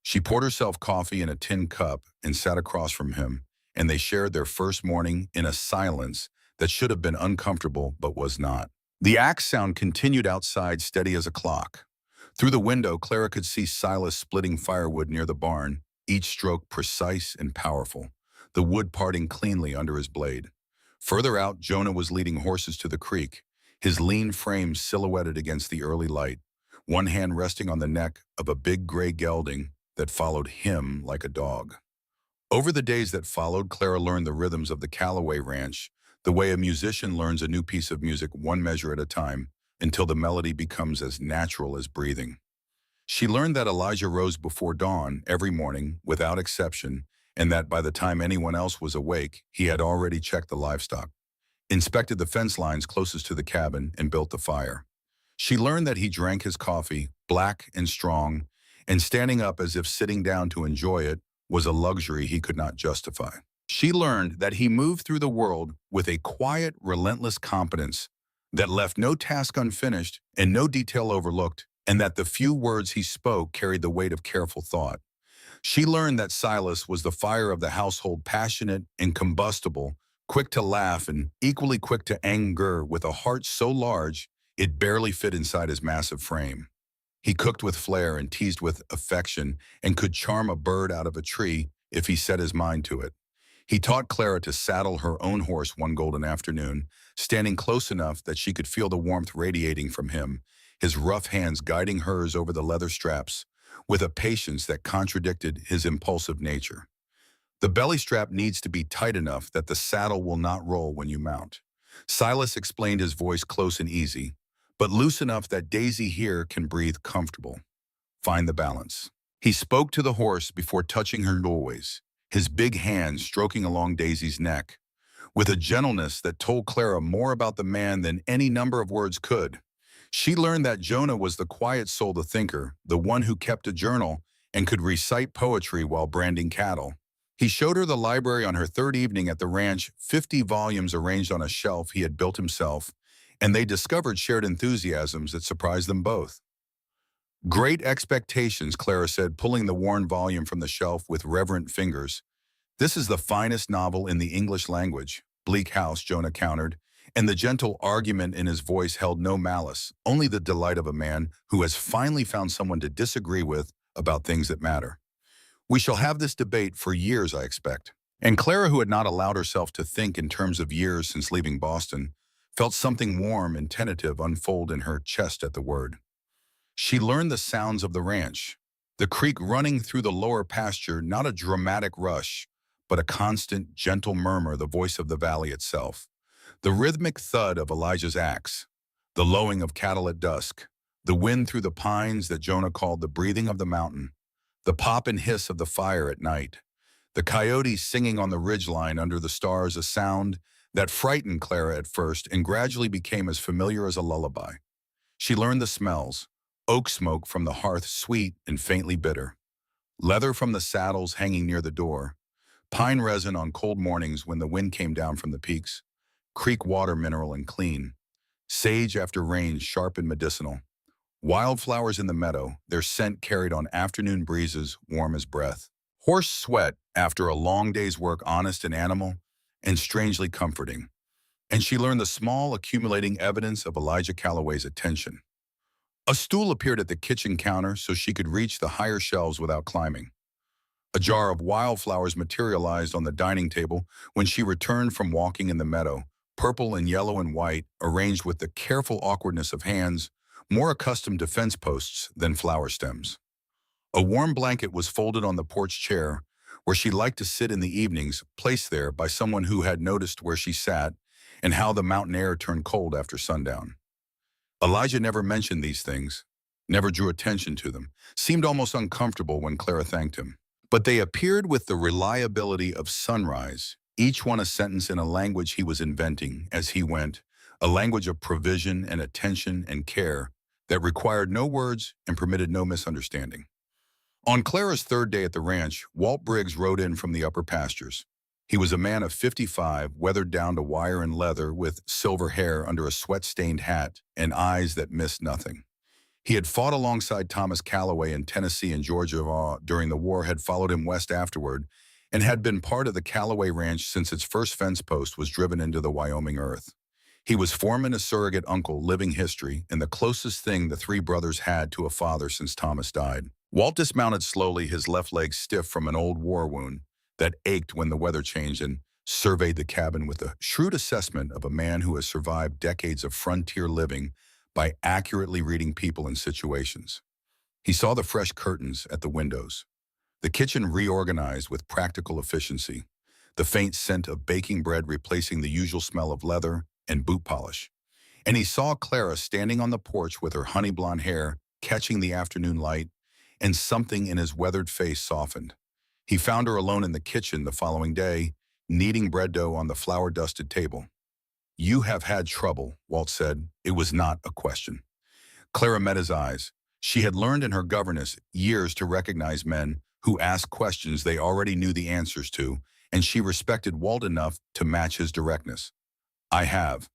She poured herself coffee in a tin cup and sat across from him, and they shared their first morning in a silence that should have been uncomfortable but was not. The axe sound continued outside, steady as a clock. Through the window, Clara could see Silas splitting firewood near the barn, each stroke precise and powerful, the wood parting cleanly under his blade. Further out, Jonah was leading horses to the creek, his lean frame silhouetted against the early light, one hand resting on the neck of a big gray gelding that followed him like a dog. Over the days that followed, Clara learned the rhythms of the Callaway Ranch, the way a musician learns a new piece of music one measure at a time, until the melody becomes as natural as breathing. She learned that Elijah rose before dawn every morning, without exception, and that by the time anyone else was awake, he had already checked the livestock. inspected the fence lines closest to the cabin, and built the fire. She learned that he drank his coffee, black and strong, and standing up as if sitting down to enjoy it was a luxury he could not justify. She learned that he moved through the world with a quiet, relentless competence that left no task unfinished and no detail overlooked, and that the few words he spoke carried the weight of careful thought. She learned that Silas was the fire of the household, passionate and combustible, quick to laugh and equally quick to anger, with a heart so large it barely fit inside his massive frame. He cooked with flair and teased with affection and could charm a bird out of a tree if he set his mind to it. He taught Clara to saddle her own horse one golden afternoon, standing close enough that she could feel the warmth radiating from him, his rough hands guiding hers over the leather straps, with a patience that contradicted his impulsive nature. The belly strap needs to be tight enough that the saddle will not roll when you mount. Silas explained, his voice close and easy, but loose enough that Daisy here can breathe comfortable. Find the balance. He spoke to the horse before touching her always, his big hand stroking along Daisy's neck, with a gentleness that told Clara more about the man than any number of words could. She learned that Jonah was the quiet soul, the thinker, the one who kept a journal and could recite poetry while branding cattle. He showed her the library on her third evening at the ranch, 50 volumes arranged on a shelf he had built himself, and they discovered shared enthusiasms that surprised them both. Great expectations, Clara said, pulling the worn volume from the shelf with reverent fingers. This is the finest novel in the English language, Bleak House, Jonah countered, and the gentle argument in his voice held no malice, only the delight of a man who has finally found someone to disagree with about things that matter. We shall have this debate for years, I expect. And Clara, who had not allowed herself to think in terms of years since leaving Boston, felt something warm and tentative unfold in her chest at the word. She learned the sounds of the ranch, the creek running through the lower pasture, not a dramatic rush, but a constant, gentle murmur, the voice of the valley itself. The rhythmic thud of Elijah's axe, the lowing of cattle at dusk, the wind through the pines that Jonah called the breathing of the mountain, the pop and hiss of the fire at night, the coyotes singing on the ridgeline under the stars, a sound that frightened Clara at first and gradually became as familiar as a lullaby. She learned the smells: oak smoke from the hearth, sweet and faintly bitter, leather from the saddles hanging near the door, pine resin on cold mornings when the wind came down from the peaks, creek water mineral and clean, sage after rain sharp and medicinal, wildflowers in the meadow, their scent carried on afternoon breezes warm as breath, horse sweat after a long day's work, honest and animal, and strangely comforting. And she learned the small, accumulating evidence of Elijah Calloway's attention. A stool appeared at the kitchen counter so she could reach the higher shelves without climbing. A jar of wildflowers materialized on the dining table when she returned from walking in the meadow, purple and yellow and white, arranged with the careful awkwardness of hands more accustomed to fence posts than flower stems. A warm blanket was folded on the porch chair, where she liked to sit in the evenings, placed there by someone who had noticed where she sat and how the mountain air turned cold after sundown. Elijah never mentioned these things, never drew attention to them, seemed almost uncomfortable when Clara thanked him. But they appeared with the reliability of sunrise, each one a sentence in a language he was inventing as he went, a language of provision and attention and care that required no words and permitted no misunderstanding. On Clara's third day at the ranch, Walt Briggs rode in from the upper pastures. He was a man of 55, weathered down to wire and leather, with silver hair under a sweat-stained hat and eyes that missed nothing. He had fought alongside Thomas Calloway in Tennessee and Georgia during the war, had followed him west afterward, and had been part of the Calloway Ranch since its first fence post was driven into the Wyoming earth. He was foreman, a surrogate uncle, living history, and the closest thing the three brothers had to a father since Thomas died. Walt dismounted slowly, his left leg stiff from an old war wound that ached when the weather changed, and surveyed the cabin with the shrewd assessment of a man who has survived decades of frontier living by accurately reading people and situations. He saw the fresh curtains at the windows, the kitchen reorganized with practical efficiency, the faint scent of baking bread replacing the usual smell of leather and boot polish. And he saw Clara standing on the porch with her honey blonde hair catching the afternoon light, and something in his weathered face softened. He found her alone in the kitchen the following day, kneading bread dough on the flour-dusted table. You have had trouble, Walt said. It was not a question. Clara met his eyes. She had learned in her governess years to recognize men who asked questions they already knew the answers to, and she respected Walt enough to match his directness. I have.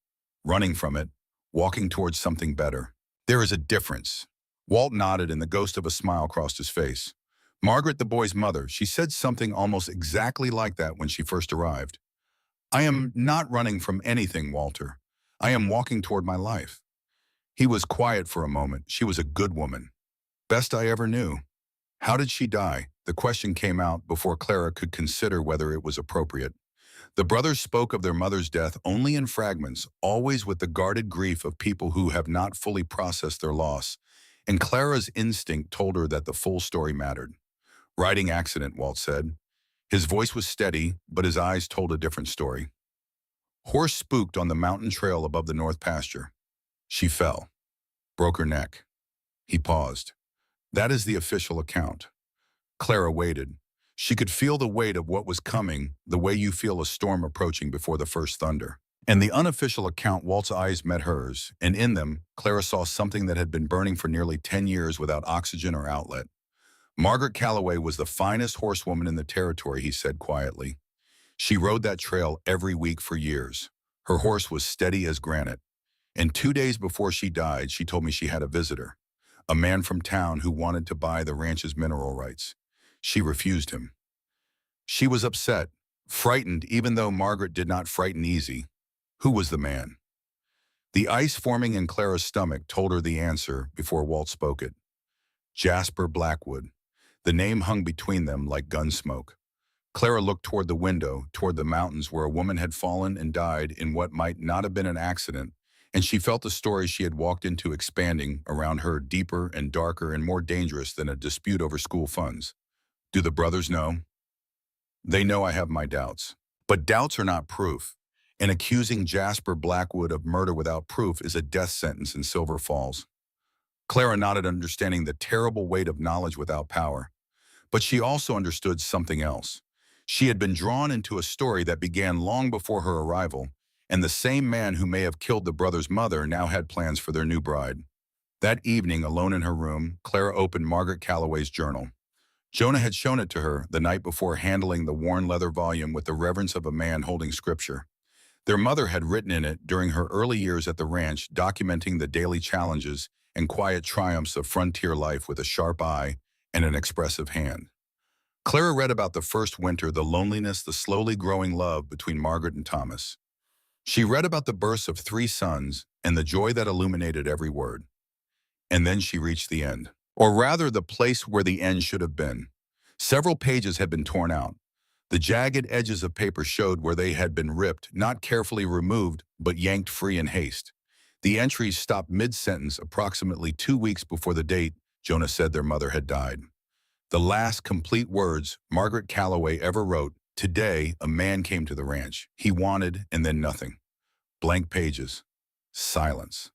Running from it, walking towards something better. There is a difference. Walt nodded and the ghost of a smile crossed his face. Margaret, the boy's mother, she said something almost exactly like that when she first arrived. I am not running from anything, Walter. I am walking toward my life. He was quiet for a moment. She was a good woman. Best I ever knew. How did she die? The question came out before Clara could consider whether it was appropriate. The brothers spoke of their mother's death only in fragments, always with the guarded grief of people who have not fully processed their loss. And Clara's instinct told her that the full story mattered. Riding accident, Walt said. His voice was steady, but his eyes told a different story. Horse spooked on the mountain trail above the north pasture. She fell. Broke her neck. He paused. That is the official account. Clara waited. She could feel the weight of what was coming, the way you feel a storm approaching before the first thunder. And the unofficial account, Walt's eyes met hers, and in them, Clara saw something that had been burning for nearly 10 years without oxygen or outlet. Margaret Calloway was the finest horsewoman in the territory, he said quietly. She rode that trail every week for years. Her horse was steady as granite. And 2 days before she died, she told me she had a visitor, a man from town who wanted to buy the ranch's mineral rights. She refused him. She was upset, frightened, even though Margaret did not frighten easy. Who was the man? The ice forming in Clara's stomach told her the answer before Walt spoke it. Jasper Blackwood. The name hung between them like gun smoke. Clara looked toward the window, toward the mountains where a woman had fallen and died in what might not have been an accident, and she felt the story she had walked into expanding around her, deeper and darker and more dangerous than a dispute over school funds. Do the brothers know? They know I have my doubts. But doubts are not proof. And accusing Jasper Blackwood of murder without proof is a death sentence in Silver Falls. Clara nodded, understanding the terrible weight of knowledge without power. But she also understood something else. She had been drawn into a story that began long before her arrival, and the same man who may have killed the brother's mother now had plans for their new bride. That evening, alone in her room, Clara opened Margaret Calloway's journal. Jonah had shown it to her the night before, handling the worn leather volume with the reverence of a man holding scripture. Their mother had written in it during her early years at the ranch, documenting the daily challenges and quiet triumphs of frontier life with a sharp eye and an expressive hand. Clara read about the first winter, the loneliness, the slowly growing love between Margaret and Thomas. She read about the births of 3 sons and the joy that illuminated every word. And then she reached the end. Or rather, the place where the end should have been. Several pages had been torn out. The jagged edges of paper showed where they had been ripped, not carefully removed, but yanked free in haste. The entries stopped mid-sentence, approximately 2 weeks before the date Jonah said their mother had died. The last complete words Margaret Calloway ever wrote: today, a man came to the ranch. He wanted, and then nothing. Blank pages. Silence.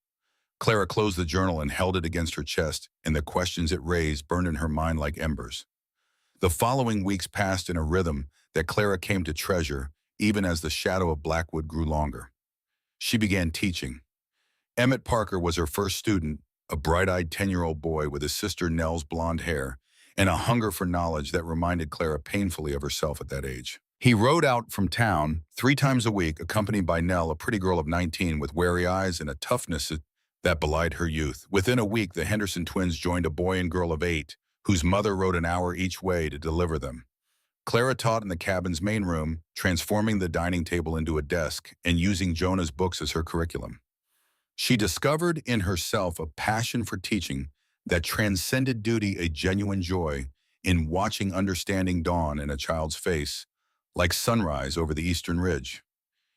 Clara closed the journal and held it against her chest, and the questions it raised burned in her mind like embers. The following weeks passed in a rhythm that Clara came to treasure, even as the shadow of Blackwood grew longer. She began teaching. Emmett Parker was her first student, a bright-eyed 10-year-old boy with his sister Nell's blonde hair and a hunger for knowledge that reminded Clara painfully of herself at that age. He rode out from town 3 times a week, accompanied by Nell, a pretty girl of 19 with wary eyes and a toughness that belied her youth. Within a week, the Henderson twins joined a boy and girl of 8, whose mother rode an hour each way to deliver them. Clara taught in the cabin's main room, transforming the dining table into a desk and using Jonah's books as her curriculum. She discovered in herself a passion for teaching that transcended duty, a genuine joy in watching understanding dawn in a child's face, like sunrise over the eastern ridge.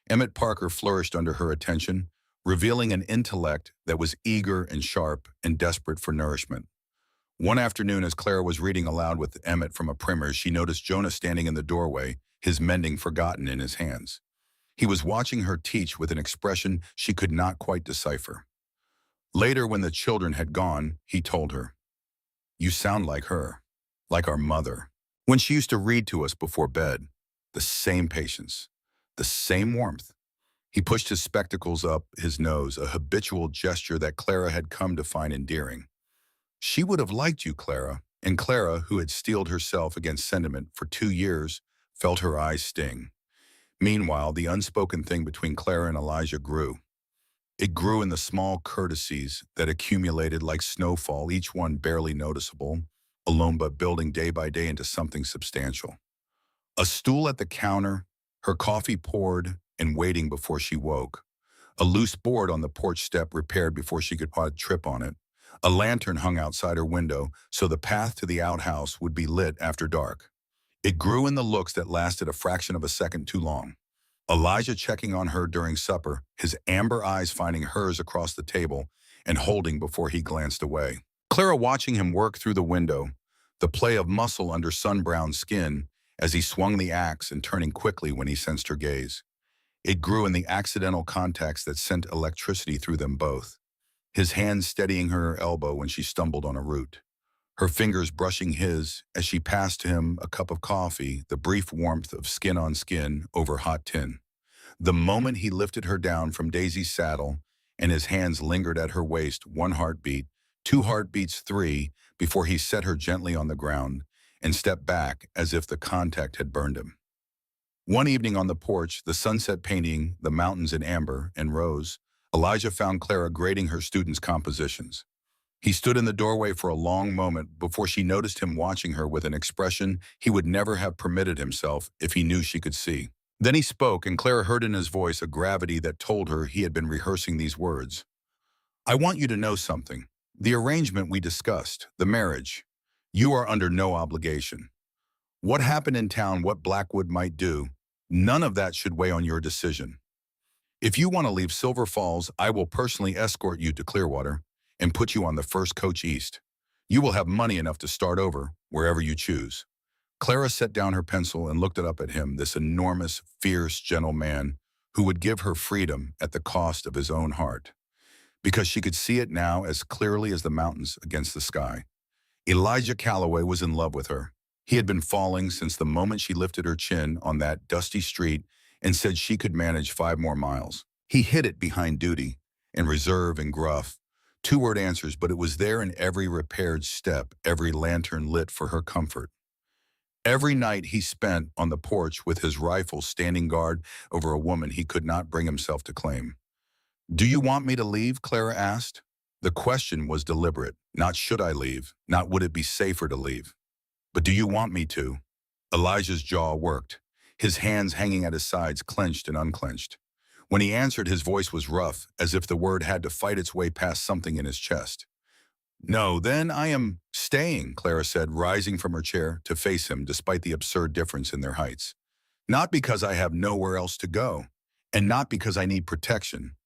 Emmett Parker flourished under her attention, revealing an intellect that was eager and sharp and desperate for nourishment. One afternoon, as Clara was reading aloud with Emmett from a primer, she noticed Jonah standing in the doorway, his mending forgotten in his hands. He was watching her teach with an expression she could not quite decipher. Later, when the children had gone, he told her, "You sound like her, like our mother, when she used to read to us before bed. The same patience, the same warmth. He pushed his spectacles up his nose, a habitual gesture that Clara had come to find endearing. She would have liked you, Clara, and Clara, who had steeled herself against sentiment for 2 years, felt her eyes sting. Meanwhile, the unspoken thing between Clara and Elijah grew. It grew in the small courtesies that accumulated like snowfall, each one barely noticeable, alone but building day by day into something substantial. A stool at the counter, her coffee poured and waiting before she woke. A loose board on the porch step repaired before she could trip on it. A lantern hung outside her window so the path to the outhouse would be lit after dark. It grew in the looks that lasted a fraction of a second too long. Elijah checking on her during supper, his amber eyes finding hers across the table and holding before he glanced away. Clara watching him work through the window, the play of muscle under sun-browned skin as he swung the axe and turning quickly when he sensed her gaze. It grew in the accidental contacts that sent electricity through them both, his hand steadying her elbow when she stumbled on a root, her fingers brushing his as she passed him a cup of coffee, the brief warmth of skin on skin over hot tin. The moment he lifted her down from Daisy's saddle and his hands lingered at her waist, 1 heartbeat, 2 heartbeats, 3, before he set her gently on the ground and stepped back as if the contact had burned him. One evening on the porch, the sunset painting the mountains in amber and rose, Elijah found Clara grading her students' compositions. He stood in the doorway for a long moment before she noticed him watching her with an expression he would never have permitted himself if he knew she could see. Then he spoke, and Clara heard in his voice a gravity that told her he had been rehearsing these words. I want you to know something. The arrangement we discussed, the marriage, you are under no obligation. What happened in town, what Blackwood might do, none of that should weigh on your decision. If you want to leave Silver Falls, I will personally escort you to Clearwater and put you on the first coach east. You will have money enough to start over wherever you choose. Clara set down her pencil and looked up at him, this enormous, fierce, gentle man who would give her freedom at the cost of his own heart, because she could see it now as clearly as the mountains against the sky. Elijah Calloway was in love with her. He had been falling since the moment she lifted her chin on that dusty street and said she could manage 5 more miles. He hid it behind duty and reserve and gruff, 2-word answers, but it was there in every repaired step, every lantern lit for her comfort. Every night he spent on the porch with his rifle standing guard over a woman he could not bring himself to claim. Do you want me to leave? Clara asked. The question was deliberate. Not should I leave, not would it be safer to leave, but do you want me to? Elijah's jaw worked, his hands hanging at his sides, clenched and unclenched. When he answered, his voice was rough, as if the word had to fight its way past something in his chest. No, then I am staying, Clara said, rising from her chair to face him despite the absurd difference in their heights. Not because I have nowhere else to go, and not because I need protection.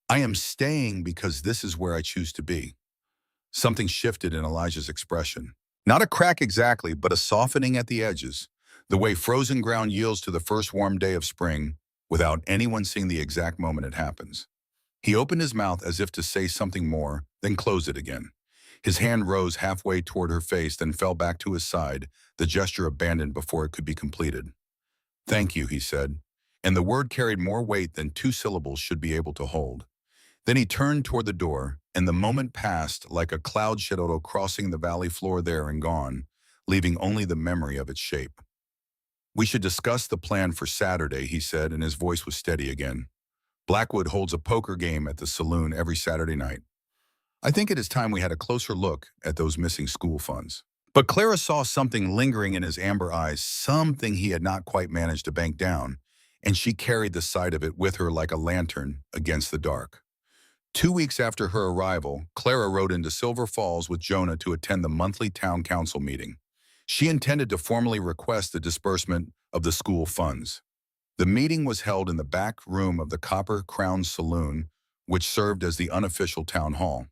I am staying because this is where I choose to be. Something shifted in Elijah's expression. Not a crack exactly, but a softening at the edges, the way frozen ground yields to the first warm day of spring without anyone seeing the exact moment it happens. He opened his mouth as if to say something more, then closed it again. His hand rose halfway toward her face, then fell back to his side, the gesture abandoned before it could be completed. Thank you, he said, and the word carried more weight than 2 syllables should be able to hold. Then he turned toward the door, and the moment passed like a cloud shadow crossing the valley floor there and gone, leaving only the memory of its shape. We should discuss the plan for Saturday, he said, and his voice was steady again. Blackwood holds a poker game at the Saloon every Saturday night. I think it is time we had a closer look at those missing school funds. But Clara saw something lingering in his amber eyes, something he had not quite managed to bank down, and she carried the sight of it with her like a lantern against the dark. 2 weeks after her arrival, Clara rode into Silver Falls with Jonah to attend the monthly town council meeting. She intended to formally request the disbursement of the school funds. The meeting was held in the back room of the Copper Crown Saloon, which served as the unofficial town hall.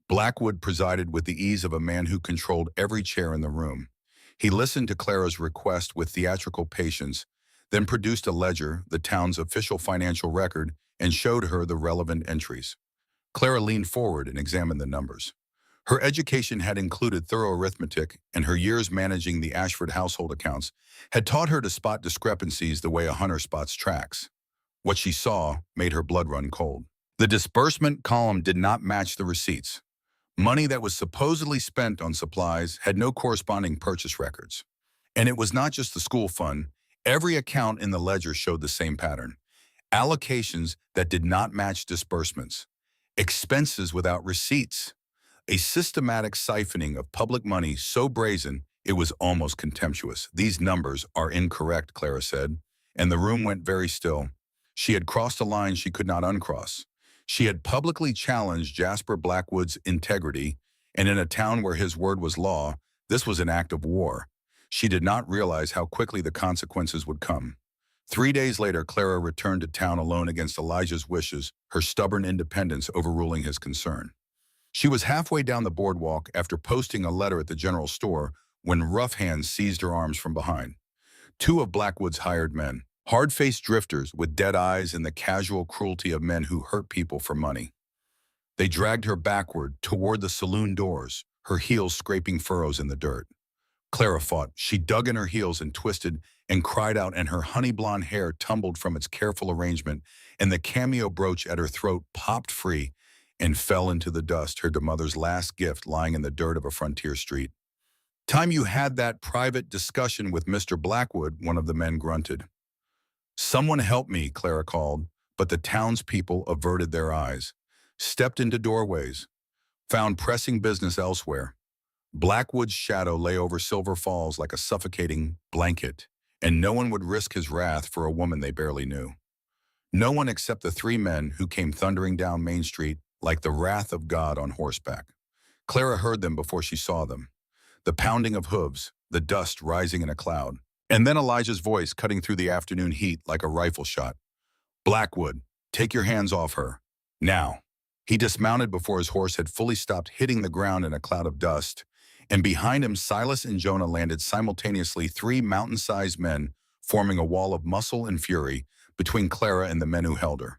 Blackwood presided with the ease of a man who controlled every chair in the room. He listened to Clara's request with theatrical patience, then produced a ledger, the town's official financial record, and showed her the relevant entries. Clara leaned forward and examined the numbers. Her education had included thorough arithmetic, and her years managing the Ashford household accounts had taught her to spot discrepancies the way a hunter spots tracks. What she saw made her blood run cold. The disbursement column did not match the receipts. Money that was supposedly spent on supplies had no corresponding purchase records. And it was not just the school fund. Every account in the ledger showed the same pattern. Allocations that did not match disbursements. Expenses without receipts. A systematic siphoning of public money so brazen it was almost contemptuous. "These numbers are incorrect," Clara said, and the room went very still. She had crossed a line she could not uncross. She had publicly challenged Jasper Blackwood's integrity, and in a town where his word was law, this was an act of war. She did not realize how quickly the consequences would come. 3 days later, Clara returned to town alone against Elijah's wishes, her stubborn independence overruling his concern. She was halfway down the boardwalk after posting a letter at the general store when rough hands seized her arms from behind. Two of Blackwood's hired men, hard-faced drifters with dead eyes and the casual cruelty of men who hurt people for money. They dragged her backward toward the saloon doors, her heels scraping furrows in the dirt. Clara fought. She dug in her heels and twisted and cried out, and her honey blonde hair tumbled from its careful arrangement, and the cameo brooch at her throat popped free and fell into the dust, her mother's last gift lying in the dirt of a frontier street. "Time you had that private discussion with Mr. Blackwood," one of the men grunted. "Someone help me," Clara called, but the townspeople averted their eyes, stepped into doorways, found pressing business elsewhere. Blackwood's shadow lay over Silver Falls like a suffocating blanket, and no one would risk his wrath for a woman they barely knew. No one except the three men who came thundering down Main Street like the wrath of God on horseback. Clara heard them before she saw them. The pounding of hooves, the dust rising in a cloud, and then Elijah's voice cutting through the afternoon heat like a rifle shot. "Blackwood, take your hands off her. Now." He dismounted before his horse had fully stopped hitting the ground in a cloud of dust, and behind him Silas and Jonah landed simultaneously, three mountain-sized men forming a wall of muscle and fury between Clara and the men who held her.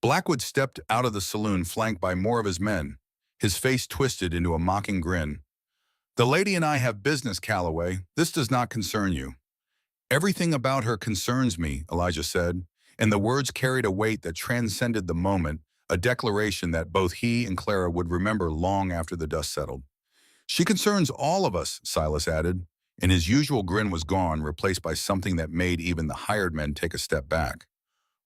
Blackwood stepped out of the saloon flanked by more of his men, his face twisted into a mocking grin. "The lady and I have business, Calloway. This does not concern you." "Everything about her concerns me," Elijah said, and the words carried a weight that transcended the moment, a declaration that both he and Clara would remember long after the dust settled. "She concerns all of us," Silas added, and his usual grin was gone, replaced by something that made even the hired men take a step back.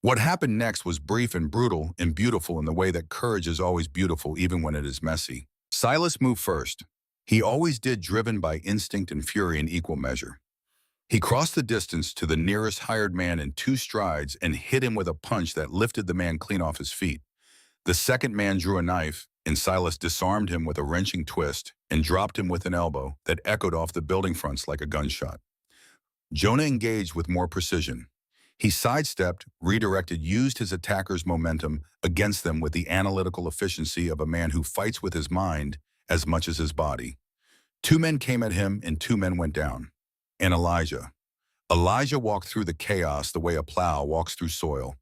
What happened next was brief and brutal and beautiful in the way that courage is always beautiful even when it is messy. Silas moved first. He always did, driven by instinct and fury in equal measure. He crossed the distance to the nearest hired man in 2 strides and hit him with a punch that lifted the man clean off his feet. The second man drew a knife, and Silas disarmed him with a wrenching twist and dropped him with an elbow that echoed off the building fronts like a gunshot. Jonah engaged with more precision. He sidestepped, redirected, used his attacker's momentum against them with the analytical efficiency of a man who fights with his mind as much as his body. 2 men came at him and 2 men went down. And Elijah walked through the chaos the way a plow walks through soil.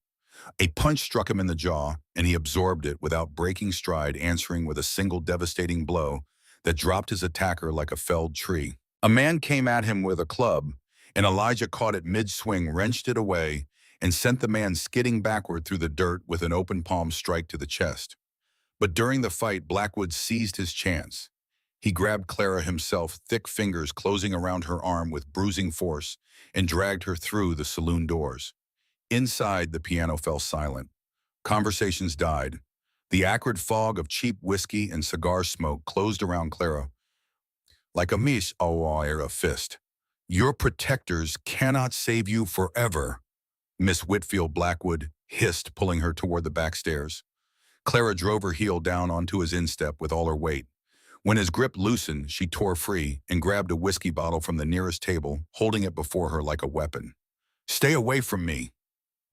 A punch struck him in the jaw, and he absorbed it without breaking stride, answering with a single devastating blow that dropped his attacker like a felled tree. A man came at him with a club, and Elijah caught it mid-swing, wrenched it away, and sent the man skidding backward through the dirt with an open palm strike to the chest. But during the fight, Blackwood seized his chance. He grabbed Clara himself, thick fingers closing around her arm with bruising force, and dragged her through the saloon doors. Inside, the piano fell silent. Conversations died. The acrid fog of cheap whiskey and cigar smoke closed around Clara like a mist or a fist. "Your protectors cannot save you forever," Miss Whitfield Blackwood hissed, pulling her toward the back stairs. Clara drove her heel down onto his instep with all her weight. When his grip loosened, she tore free and grabbed a whiskey bottle from the nearest table, holding it before her like a weapon. "Stay away from me."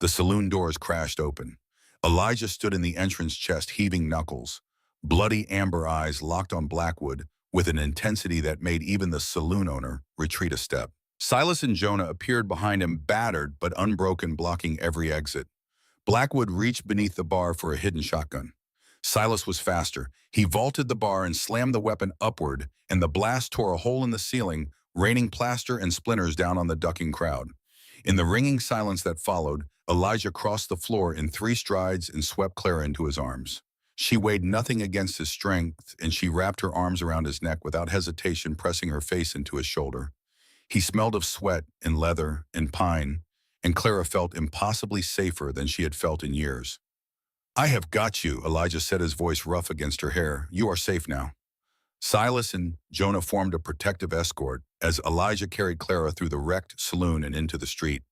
The saloon doors crashed open. Elijah stood in the entrance chest, heaving knuckles. Bloody amber eyes locked on Blackwood with an intensity that made even the saloon owner retreat a step. Silas and Jonah appeared behind him, battered but unbroken, blocking every exit. Blackwood reached beneath the bar for a hidden shotgun. Silas was faster. He vaulted the bar and slammed the weapon upward, and the blast tore a hole in the ceiling, raining plaster and splinters down on the ducking crowd. In the ringing silence that followed, Elijah crossed the floor in 3 strides and swept Clara into his arms. She weighed nothing against his strength, and she wrapped her arms around his neck without hesitation, pressing her face into his shoulder. He smelled of sweat and leather and pine, and Clara felt impossibly safer than she had felt in years. "I have got you," Elijah said, his voice rough against her hair. "You are safe now." Silas and Jonah formed a protective escort as Elijah carried Clara through the wrecked saloon and into the street.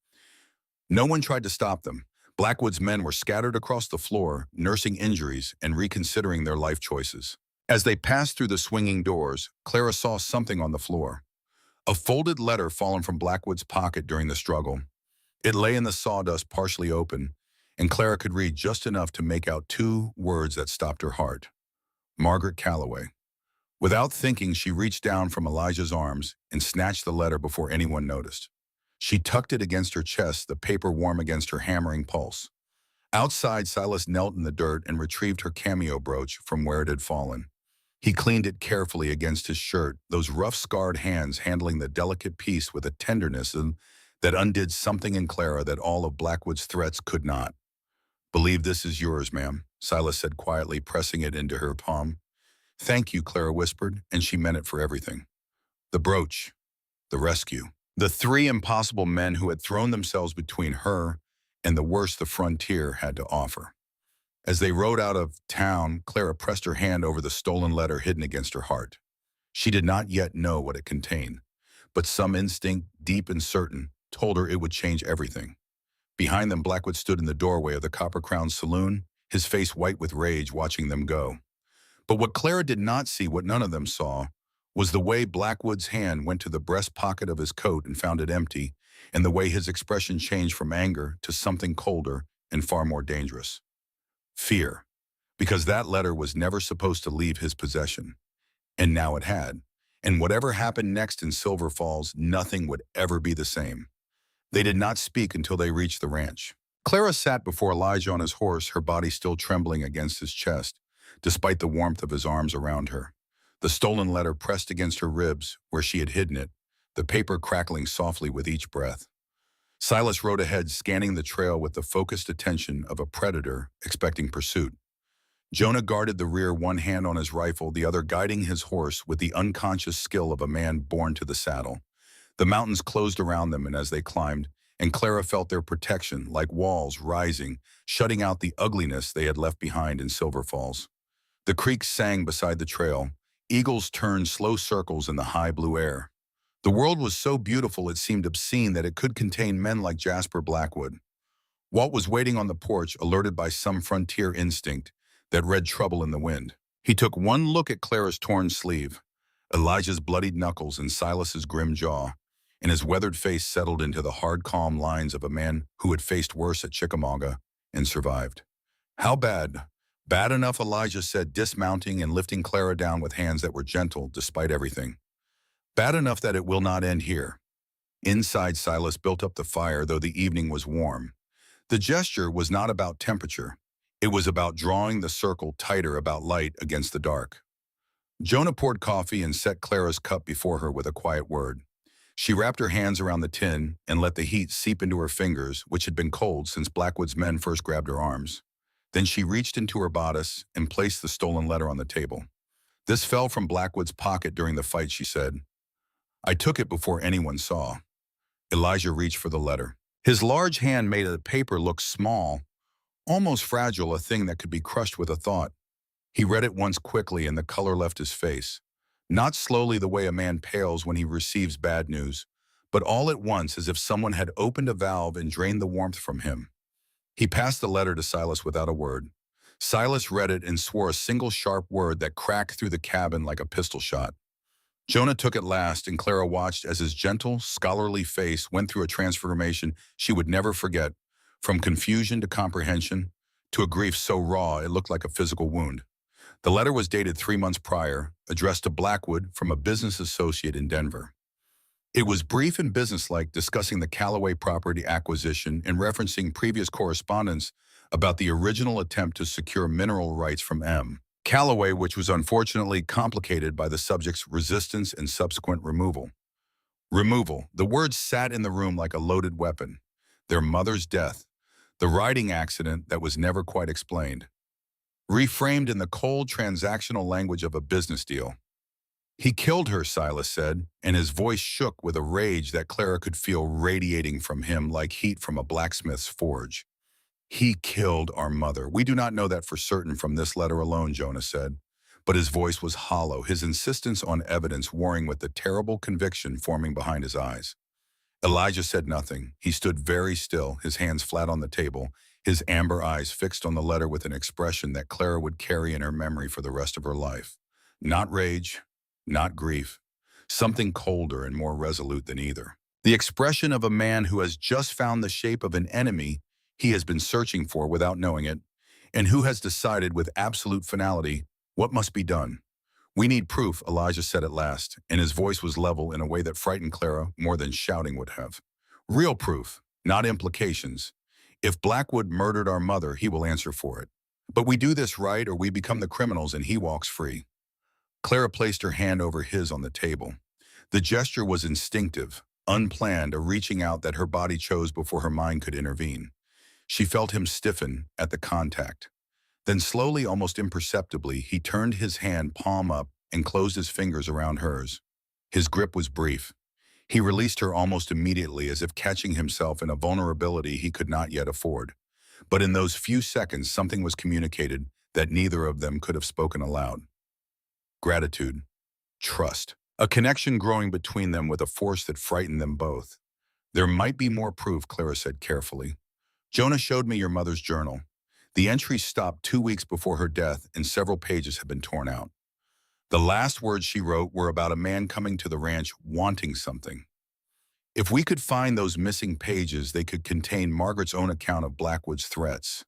No one tried to stop them. Blackwood's men were scattered across the floor, nursing injuries and reconsidering their life choices. As they passed through the swinging doors, Clara saw something on the floor. A folded letter fallen from Blackwood's pocket during the struggle. It lay in the sawdust, partially open, and Clara could read just enough to make out 2 words that stopped her heart. Margaret Calloway. Without thinking, she reached down from Elijah's arms and snatched the letter before anyone noticed. She tucked it against her chest, the paper warm against her hammering pulse. Outside, Silas knelt in the dirt and retrieved her cameo brooch from where it had fallen. He cleaned it carefully against his shirt, those rough, scarred hands handling the delicate piece with a tenderness that undid something in Clara that all of Blackwood's threats could not. "Believe this is yours, ma'am," Silas said quietly, pressing it into her palm. "Thank you," Clara whispered, and she meant it for everything. The brooch, the rescue, the 3 impossible men who had thrown themselves between her and the worst the frontier had to offer. As they rode out of town, Clara pressed her hand over the stolen letter hidden against her heart. She did not yet know what it contained, but some instinct, deep and certain, told her it would change everything. Behind them, Blackwood stood in the doorway of the copper-crowned saloon, his face white with rage, watching them go. But what Clara did not see, what none of them saw, was the way Blackwood's hand went to the breast pocket of his coat and found it empty, and the way his expression changed from anger to something colder and far more dangerous. Fear. Because that letter was never supposed to leave his possession. And now it had. And whatever happened next in Silver Falls, nothing would ever be the same. They did not speak until they reached the ranch. Clara sat before Elijah on his horse, her body still trembling against his chest, despite the warmth of his arms around her. The stolen letter pressed against her ribs where she had hidden it, the paper crackling softly with each breath. Silas rode ahead, scanning the trail with the focused attention of a predator expecting pursuit. Jonah guarded the rear, one hand on his rifle, the other guiding his horse with the unconscious skill of a man born to the saddle. The mountains closed around them, and as they climbed, and Clara felt their protection, like walls rising, shutting out the ugliness they had left behind in Silver Falls. The creek sang beside the trail. Eagles turned slow circles in the high blue air. The world was so beautiful it seemed obscene that it could contain men like Jasper Blackwood. Walt was waiting on the porch, alerted by some frontier instinct that read trouble in the wind. He took one look at Clara's torn sleeve, Elijah's bloodied knuckles, and Silas's grim jaw, and his weathered face settled into the hard, calm lines of a man who had faced worse at Chickamauga and survived. "How bad?" "Bad enough," Elijah said, dismounting and lifting Clara down with hands that were gentle despite everything. "Bad enough that it will not end here." Inside, Silas built up the fire, though the evening was warm. The gesture was not about temperature. It was about drawing the circle tighter about light against the dark. Jonah poured coffee and set Clara's cup before her with a quiet word. She wrapped her hands around the tin and let the heat seep into her fingers, which had been cold since Blackwood's men first grabbed her arms. Then she reached into her bodice and placed the stolen letter on the table. "This fell from Blackwood's pocket during the fight," she said. "I took it before anyone saw." Elijah reached for the letter. His large hand made the paper look small, almost fragile, a thing that could be crushed with a thought. He read it once quickly and the color left his face. Not slowly, the way a man pales when he receives bad news, but all at once, as if someone had opened a valve and drained the warmth from him. He passed the letter to Silas without a word. Silas read it and swore a single sharp word that cracked through the cabin like a pistol shot. Jonah took it last, and Clara watched as his gentle, scholarly face went through a transformation she would never forget, from confusion to comprehension, to a grief so raw it looked like a physical wound. The letter was dated 3 months prior, addressed to Blackwood from a business associate in Denver. It was brief and businesslike, discussing the Calloway property acquisition and referencing previous correspondence about the original attempt to secure mineral rights from M. Calloway, which was unfortunately complicated by the subject's resistance and subsequent removal. Removal. The words sat in the room like a loaded weapon. Their mother's death. The riding accident that was never quite explained. Reframed in the cold transactional language of a business deal. He killed her, Silas said, and his voice shook with a rage that Clara could feel radiating from him like heat from a blacksmith's forge. He killed our mother. We do not know that for certain from this letter alone, Jonah said. But his voice was hollow, his insistence on evidence warring with the terrible conviction forming behind his eyes. Elijah said nothing. He stood very still, his hands flat on the table, his amber eyes fixed on the letter with an expression that Clara would carry in her memory for the rest of her life. Not rage, not grief, something colder and more resolute than either. The expression of a man who has just found the shape of an enemy he has been searching for without knowing it, and who has decided with absolute finality what must be done. We need proof, Elijah said at last, and his voice was level in a way that frightened Clara more than shouting would have. Real proof, not implications. If Blackwood murdered our mother, he will answer for it. But we do this right or we become the criminals and he walks free. Clara placed her hand over his on the table. The gesture was instinctive, unplanned, a reaching out that her body chose before her mind could intervene. She felt him stiffen at the contact. Then slowly, almost imperceptibly, he turned his hand palm up and closed his fingers around hers. His grip was brief. He released her almost immediately as if catching himself in a vulnerability he could not yet afford. But in those few seconds, something was communicated that neither of them could have spoken aloud. Gratitude. Trust. A connection growing between them with a force that frightened them both. There might be more proof, Clara said carefully. Jonah showed me your mother's journal. The entries stopped 2 weeks before her death and several pages have been torn out. The last words she wrote were about a man coming to the ranch wanting something. If we could find those missing pages, they could contain Margaret's own account of Blackwood's threats.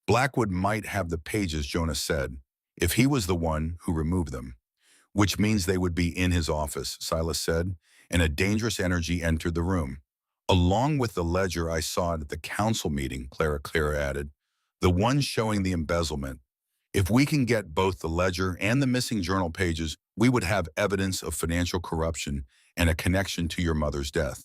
Blackwood might have the pages, Jonah said, if he was the one who removed them. Which means they would be in his office, Silas said, and a dangerous energy entered the room. Along with the ledger I saw at the council meeting, Clara added, the one showing the embezzlement. If we can get both the ledger and the missing journal pages, we would have evidence of financial corruption and a connection to your mother's death.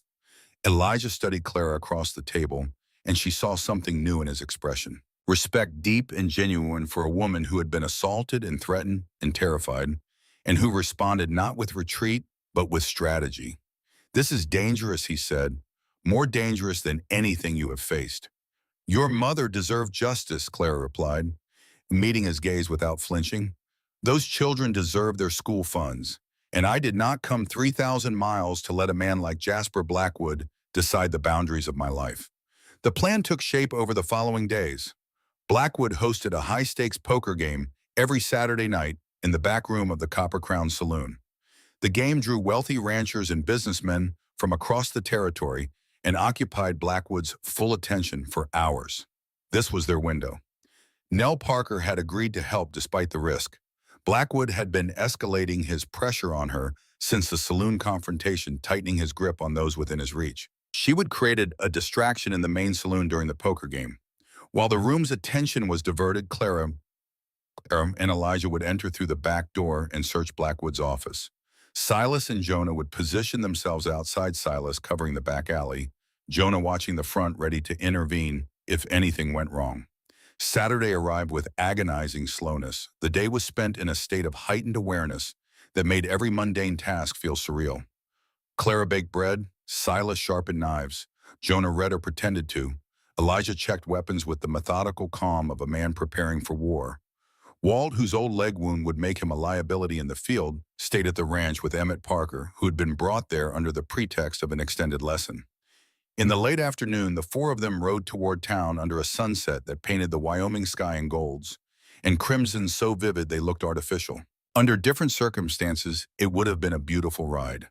Elijah studied Clara across the table, and she saw something new in his expression. Respect deep and genuine for a woman who had been assaulted and threatened and terrified, and who responded not with retreat, but with strategy. This is dangerous, he said, more dangerous than anything you have faced. Your mother deserved justice, Clara replied, meeting his gaze without flinching. Those children deserve their school funds, and I did not come 3,000 miles to let a man like Jasper Blackwood decide the boundaries of my life. The plan took shape over the following days. Blackwood hosted a high-stakes poker game every Saturday night in the back room of the Copper Crown Saloon. The game drew wealthy ranchers and businessmen from across the territory and occupied Blackwood's full attention for hours. This was their window. Nell Parker had agreed to help despite the risk. Blackwood had been escalating his pressure on her since the saloon confrontation, tightening his grip on those within his reach. She would create a distraction in the main saloon during the poker game. While the room's attention was diverted, Clara and Elijah would enter through the back door and search Blackwood's office. Silas and Jonah would position themselves outside Silas, covering the back alley, Jonah watching the front, ready to intervene if anything went wrong. Saturday arrived with agonizing slowness. The day was spent in a state of heightened awareness that made every mundane task feel surreal. Clara baked bread, Silas sharpened knives, Jonah read or pretended to, Elijah checked weapons with the methodical calm of a man preparing for war. Walt, whose old leg wound would make him a liability in the field, stayed at the ranch with Emmett Parker, who had been brought there under the pretext of an extended lesson. In the late afternoon, the four of them rode toward town under a sunset that painted the Wyoming sky in golds, and crimson so vivid they looked artificial. Under different circumstances, it would have been a beautiful ride.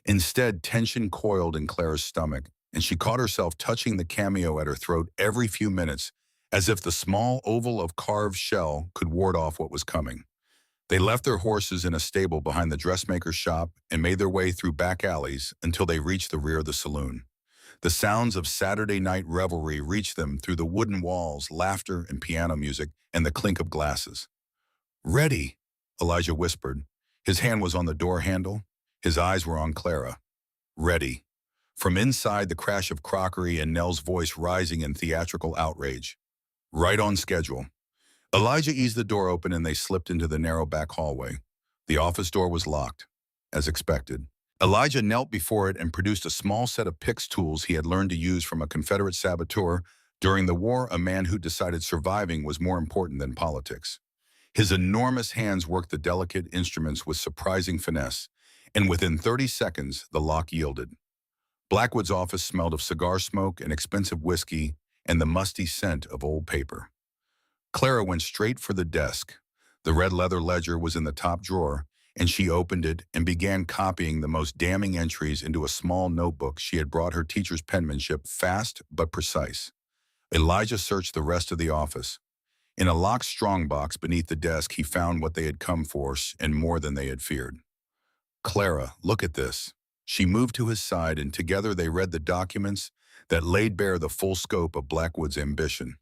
Instead, tension coiled in Clara's stomach, and she caught herself touching the cameo at her throat every few minutes, as if the small oval of carved shell could ward off what was coming. They left their horses in a stable behind the dressmaker's shop and made their way through back alleys until they reached the rear of the saloon. The sounds of Saturday night revelry reached them through the wooden walls, laughter and piano music, and the clink of glasses. "Ready," Elijah whispered. His hand was on the door handle. His eyes were on Clara. Ready. From inside, the crash of crockery and Nell's voice rising in theatrical outrage. Right on schedule. Elijah eased the door open and they slipped into the narrow back hallway. The office door was locked, as expected. Elijah knelt before it and produced a small set of picks tools he had learned to use from a Confederate saboteur during the war, a man who decided surviving was more important than politics. His enormous hands worked the delicate instruments with surprising finesse, and within 30 seconds, the lock yielded. Blackwood's office smelled of cigar smoke and expensive whiskey and the musty scent of old paper. Clara went straight for the desk. The red leather ledger was in the top drawer, and she opened it and began copying the most damning entries into a small notebook she had brought her teacher's penmanship, fast but precise. Elijah searched the rest of the office. In a locked strongbox beneath the desk, he found what they had come for and more than they had feared. Clara, look at this. She moved to his side, and together they read the documents that laid bare the full scope of Blackwood's ambition.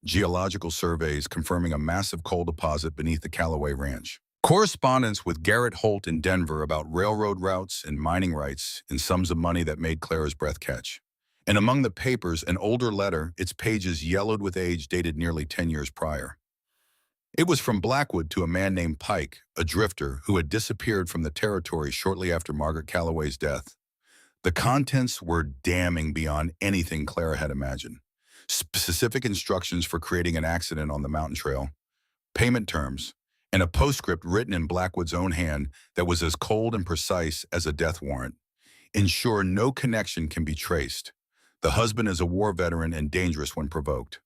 Geological surveys confirming a massive coal deposit beneath the Callaway Ranch. Correspondence with Garrett Holt in Denver about railroad routes and mining rights and sums of money that made Clara's breath catch. And among the papers, an older letter, its pages yellowed with age, dated nearly 10 years prior. It was from Blackwood to a man named Pike, a drifter who had disappeared from the territory shortly after Margaret Callaway's death. The contents were damning beyond anything Clara had imagined. Specific instructions for creating an accident on the mountain trail, payment terms, and a postscript written in Blackwood's own hand that was as cold and precise as a death warrant. Ensure no connection can be traced. The husband is a war veteran and dangerous when provoked.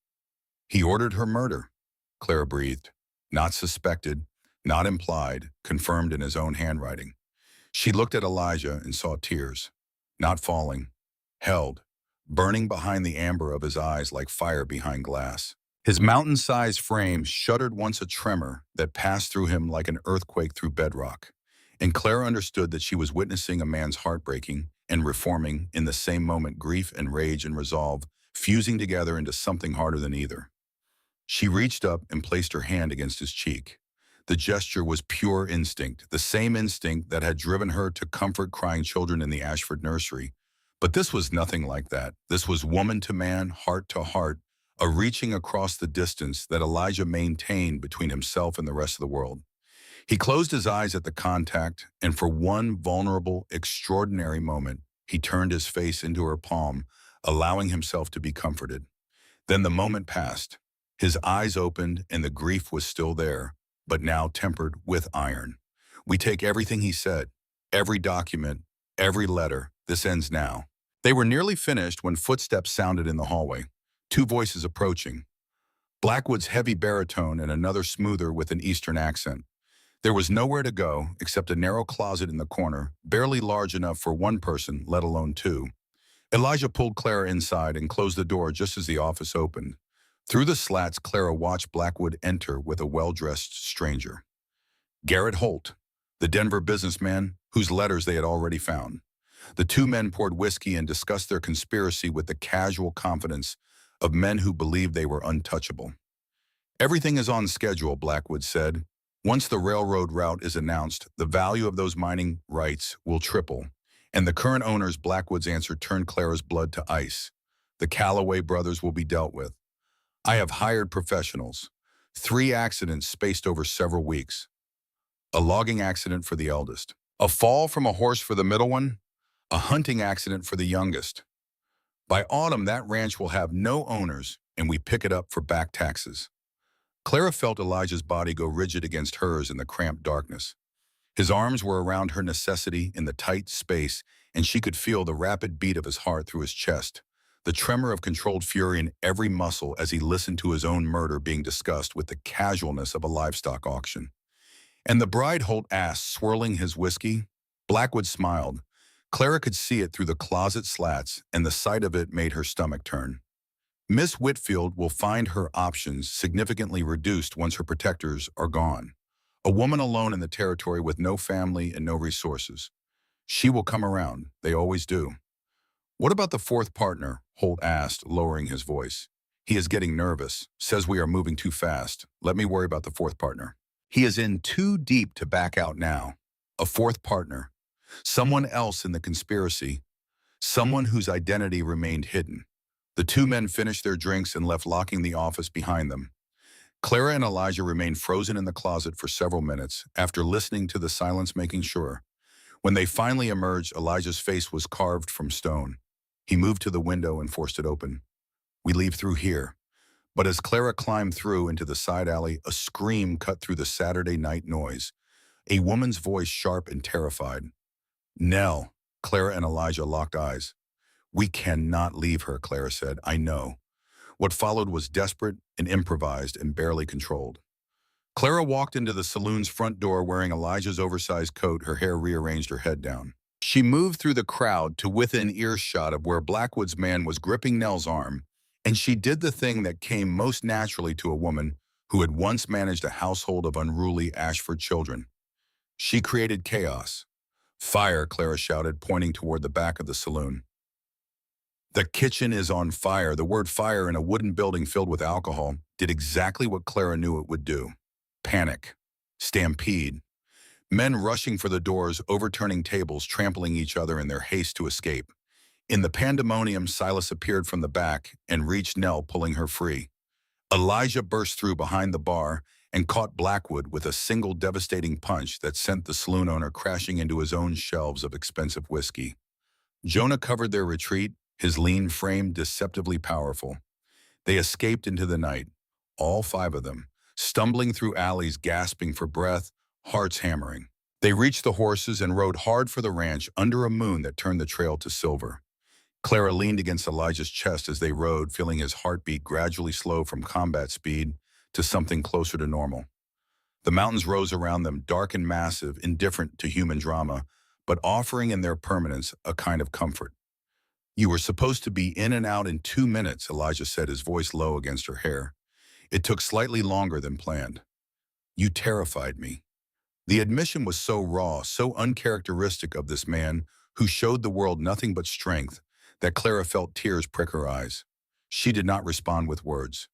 He ordered her murder, Clara breathed. Not suspected, not implied, confirmed in his own handwriting. She looked at Elijah and saw tears, not falling, held, burning behind the amber of his eyes like fire behind glass. His mountain-sized frame shuddered once, a tremor that passed through him like an earthquake through bedrock. And Clara understood that she was witnessing a man's heart breaking and reforming in the same moment, grief and rage and resolve, fusing together into something harder than either. She reached up and placed her hand against his cheek. The gesture was pure instinct, the same instinct that had driven her to comfort crying children in the Ashford nursery. But this was nothing like that. This was woman to man, heart to heart, a reaching across the distance that Elijah maintained between himself and the rest of the world. He closed his eyes at the contact, and for one vulnerable, extraordinary moment, he turned his face into her palm, allowing himself to be comforted. Then the moment passed. His eyes opened, and the grief was still there, but now tempered with iron. We take everything he said, every document, every letter. This ends now. They were nearly finished when footsteps sounded in the hallway. Two voices approaching. Blackwood's heavy baritone and another smoother with an Eastern accent. There was nowhere to go except a narrow closet in the corner, barely large enough for one person, let alone two. Elijah pulled Clara inside and closed the door just as the office opened. Through the slats, Clara watched Blackwood enter with a well-dressed stranger. Garrett Holt, the Denver businessman whose letters they had already found. The two men poured whiskey and discussed their conspiracy with the casual confidence of men who believed they were untouchable. Everything is on schedule, Blackwood said. Once the railroad route is announced, the value of those mining rights will triple. And the current owners, Blackwood's answer turned Clara's blood to ice. The Callaway brothers will be dealt with. I have hired professionals. 3 accidents spaced over several weeks. A logging accident for the eldest. A fall from a horse for the middle one. A hunting accident for the youngest. By autumn, that ranch will have no owners, and we pick it up for back taxes. Clara felt Elijah's body go rigid against hers in the cramped darkness. His arms were around her necessity in the tight space, and she could feel the rapid beat of his heart through his chest, the tremor of controlled fury in every muscle as he listened to his own murder being discussed with the casualness of a livestock auction. And the bride Holt asked, swirling his whiskey. Blackwood smiled. Clara could see it through the closet slats, and the sight of it made her stomach turn. Miss Whitfield will find her options significantly reduced once her protectors are gone. A woman alone in the territory with no family and no resources. She will come around. They always do. What about the 4th partner? Holt asked, lowering his voice. He is getting nervous, says we are moving too fast. Let me worry about the 4th partner. He is in too deep to back out now. A 4th partner. Someone else in the conspiracy, someone whose identity remained hidden. The two men finished their drinks and left, locking the office behind them. Clara and Elijah remained frozen in the closet for several minutes after listening to the silence, making sure. When they finally emerged, Elijah's face was carved from stone. He moved to the window and forced it open. "We leave through here." But as Clara climbed through into the side alley, a scream cut through the Saturday night noise. A woman's voice, sharp and terrified. "Nell." Clara and Elijah locked eyes. "We cannot leave her," Clara said. "I know." What followed was desperate and improvised and barely controlled. Clara walked into the saloon's front door wearing Elijah's oversized coat, her hair rearranged, her head down. She moved through the crowd to within earshot of where Blackwood's man was gripping Nell's arm, and she did the thing that came most naturally to a woman who had once managed a household of unruly Ashford children. She created chaos. "Fire," Clara shouted, pointing toward the back of the saloon. "The kitchen is on fire." The word fire in a wooden building filled with alcohol did exactly what Clara knew it would do. Panic. Stampede. Men rushing for the doors, overturning tables, trampling each other in their haste to escape. In the pandemonium, Silas appeared from the back and reached Nell, pulling her free. Elijah burst through behind the bar and caught Blackwood with a single devastating punch that sent the saloon owner crashing into his own shelves of expensive whiskey. Jonah covered their retreat, his lean frame deceptively powerful. They escaped into the night, all five of them, stumbling through alleys, gasping for breath, hearts hammering. They reached the horses and rode hard for the ranch under a moon that turned the trail to silver. Clara leaned against Elijah's chest as they rode, feeling his heartbeat gradually slow from combat speed to something closer to normal. The mountains rose around them, dark and massive, indifferent to human drama, but offering in their permanence a kind of comfort. "You were supposed to be in and out in 2 minutes," Elijah said, his voice low against her hair. "It took slightly longer than planned. You terrified me." The admission was so raw, so uncharacteristic of this man who showed the world nothing but strength, that Clara felt tears prick her eyes. She did not respond with words.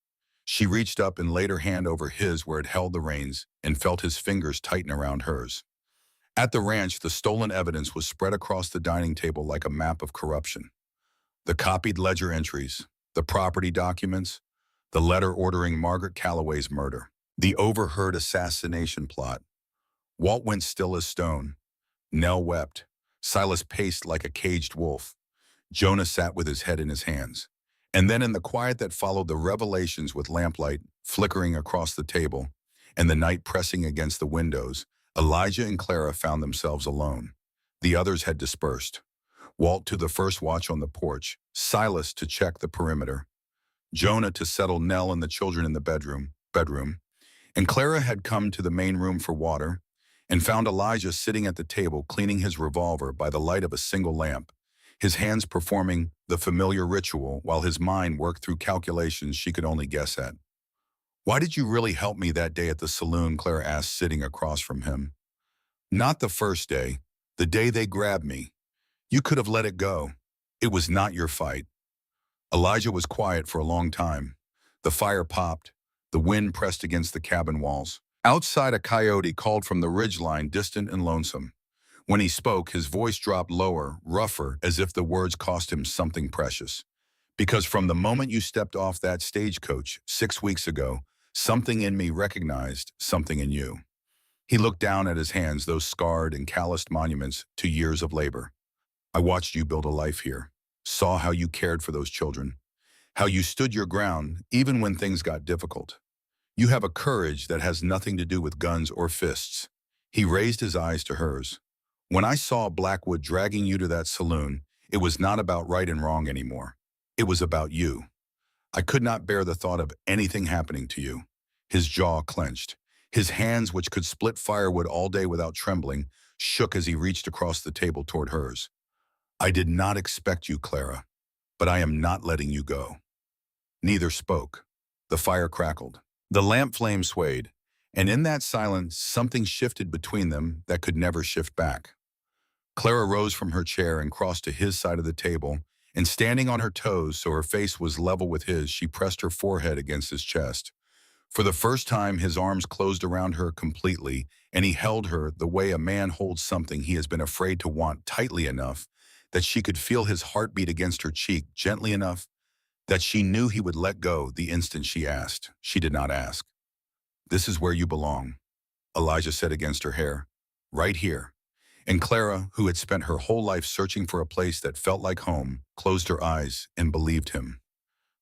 She reached up and laid her hand over his where it held the reins and felt his fingers tighten around hers. At the ranch, the stolen evidence was spread across the dining table like a map of corruption. The copied ledger entries, the property documents, the letter ordering Margaret Calloway's murder, the overheard assassination plot. Walt went still as stone. Nell wept. Silas paced like a caged wolf. Jonah sat with his head in his hands. And then in the quiet that followed the revelations, with lamplight flickering across the table and the night pressing against the windows, Elijah and Clara found themselves alone. The others had dispersed. Walt to the first watch on the porch, Silas to check the perimeter, Jonah to settle Nell and the children in the bedroom, and Clara had come to the main room for water and found Elijah sitting at the table cleaning his revolver by the light of a single lamp, his hands performing the familiar ritual while his mind worked through calculations she could only guess at. "Why did you really help me that day at the saloon?" Clara asked, sitting across from him. "Not the first day, the day they grabbed me. You could have let it go. It was not your fight." Elijah was quiet for a long time. The fire popped. The wind pressed against the cabin walls. Outside, a coyote called from the ridgeline, distant and lonesome. When he spoke, his voice dropped lower, rougher, as if the words cost him something precious. "Because from the moment you stepped off that stagecoach 6 weeks ago, something in me recognized something in you." He looked down at his hands, those scarred and calloused monuments to years of labor. "I watched you build a life here, saw how you cared for those children, how you stood your ground even when things got difficult. You have a courage that has nothing to do with guns or fists." He raised his eyes to hers. "When I saw Blackwood dragging you to that saloon, it was not about right and wrong anymore. It was about you. I could not bear the thought of anything happening to you." His jaw clenched. His hands, which could split firewood all day without trembling, shook as he reached across the table toward hers. "I did not expect you, Clara, but I am not letting you go." Neither spoke. The fire crackled. The lamp flame swayed, and in that silence, something shifted between them that could never shift back. Clara rose from her chair and crossed to his side of the table, and standing on her toes so her face was level with his, she pressed her forehead against his chest. For the first time, his arms closed around her completely, and he held her the way a man holds something he has been afraid to want, tightly enough that she could feel his heartbeat against her cheek, gently enough that she knew he would let go the instant she asked. She did not ask. "This is where you belong," Elijah said against her hair. "Right here." And Clara, who had spent her whole life searching for a place that felt like home, closed her eyes and believed him.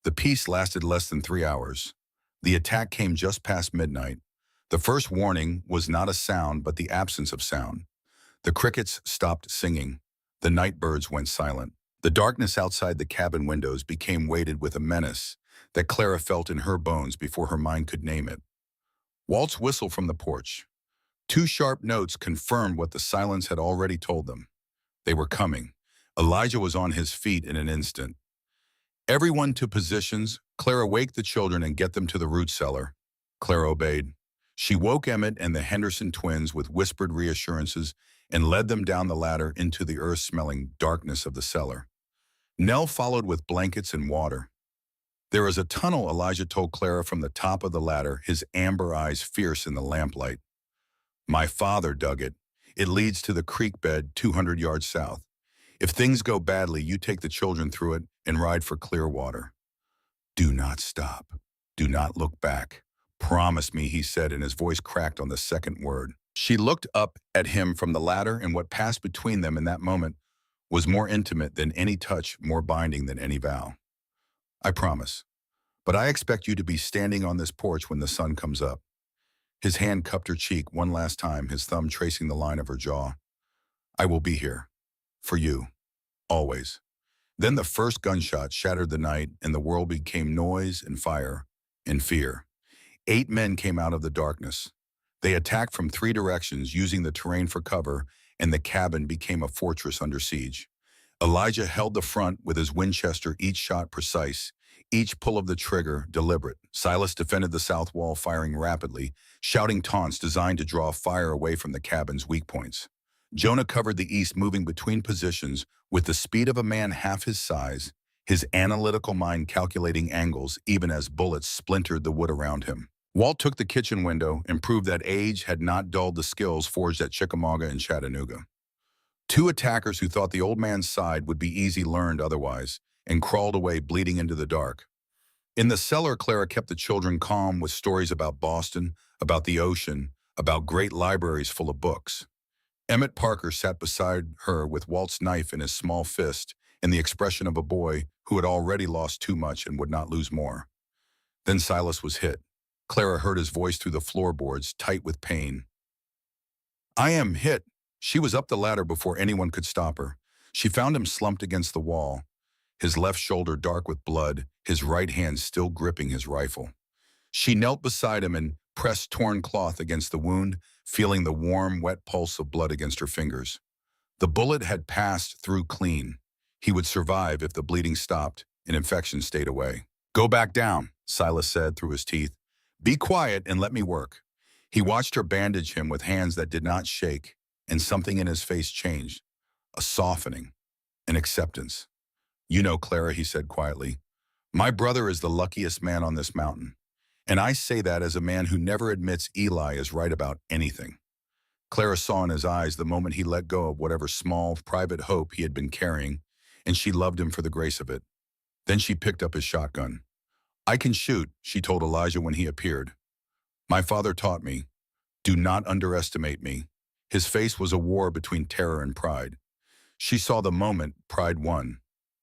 The peace lasted less than 3 hours. The attack came just past midnight. The first warning was not a sound, but the absence of sound. The crickets stopped singing. The night birds went silent. The darkness outside the cabin windows became weighted with a menace that Clara felt in her bones before her mind could name it. Walt's whistle from the porch. Two sharp notes confirmed what the silence had already told them. They were coming. Elijah was on his feet in an instant. "Everyone to positions. Clara, wake the children and get them to the root cellar." Clara obeyed. She woke Emmett and the Henderson twins with whispered reassurances and led them down the ladder into the earth-smelling darkness of the cellar. Nell followed with blankets and water. "There is a tunnel," Elijah told Clara from the top of the ladder, his amber eyes fierce in the lamplight. "My father dug it. It leads to the creek bed 200 yards south. If things go badly, you take the children through it and ride for clear water. Do not stop. Do not look back. Promise me," he said, and his voice cracked on the second word. She looked up at him from the ladder, and what passed between them in that moment was more intimate than any touch, more binding than any vow. "I promise. But I expect you to be standing on this porch when the sun comes up." His hand cupped her cheek one last time, his thumb tracing the line of her jaw. "I will be here. For you. Always." Then the first gunshot shattered the night, and the world became noise and fire and fear. 8 men came out of the darkness. They attacked from 3 directions, using the terrain for cover, and the cabin became a fortress under siege. Elijah held the front with his Winchester, each shot precise, each pull of the trigger deliberate. Silas defended the south wall, firing rapidly, shouting taunts designed to draw fire away from the cabin's weak points. Jonah covered the east, moving between positions with the speed of a man half his size, his analytical mind calculating angles even as bullets splintered the wood around him. Walt took the kitchen window and proved that age had not dulled the skills forged at Chickamauga and Chattanooga. 2 attackers who thought the old man's side would be easy learned otherwise and crawled away bleeding into the dark. In the cellar, Clara kept the children calm with stories about Boston, about the ocean, about great libraries full of books. Emmett Parker sat beside her with Walt's knife in his small fist and the expression of a boy who had already lost too much and would not lose more. Then Silas was hit. Clara heard his voice through the floorboards, tight with pain. "I am hit." She was up the ladder before anyone could stop her. She found him slumped against the wall, his left shoulder dark with blood, his right hand still gripping his rifle. She knelt beside him and pressed torn cloth against the wound, feeling the warm, wet pulse of blood against her fingers. The bullet had passed through clean. He would survive if the bleeding stopped and infection stayed away. "Go back down," Silas said through his teeth. "Be quiet and let me work." He watched her bandage him with hands that did not shake, and something in his face changed. A softening, an acceptance. "You know, Clara," he said quietly, "my brother is the luckiest man on this mountain. And I say that as a man who never admits Eli is right about anything." Clara saw in his eyes the moment he let go of whatever small, private hope he had been carrying, and she loved him for the grace of it. Then she picked up his shotgun. "I can shoot," she told Elijah when he appeared. "My father taught me. Do not underestimate me." His face was a war between terror and pride. She saw the moment pride won.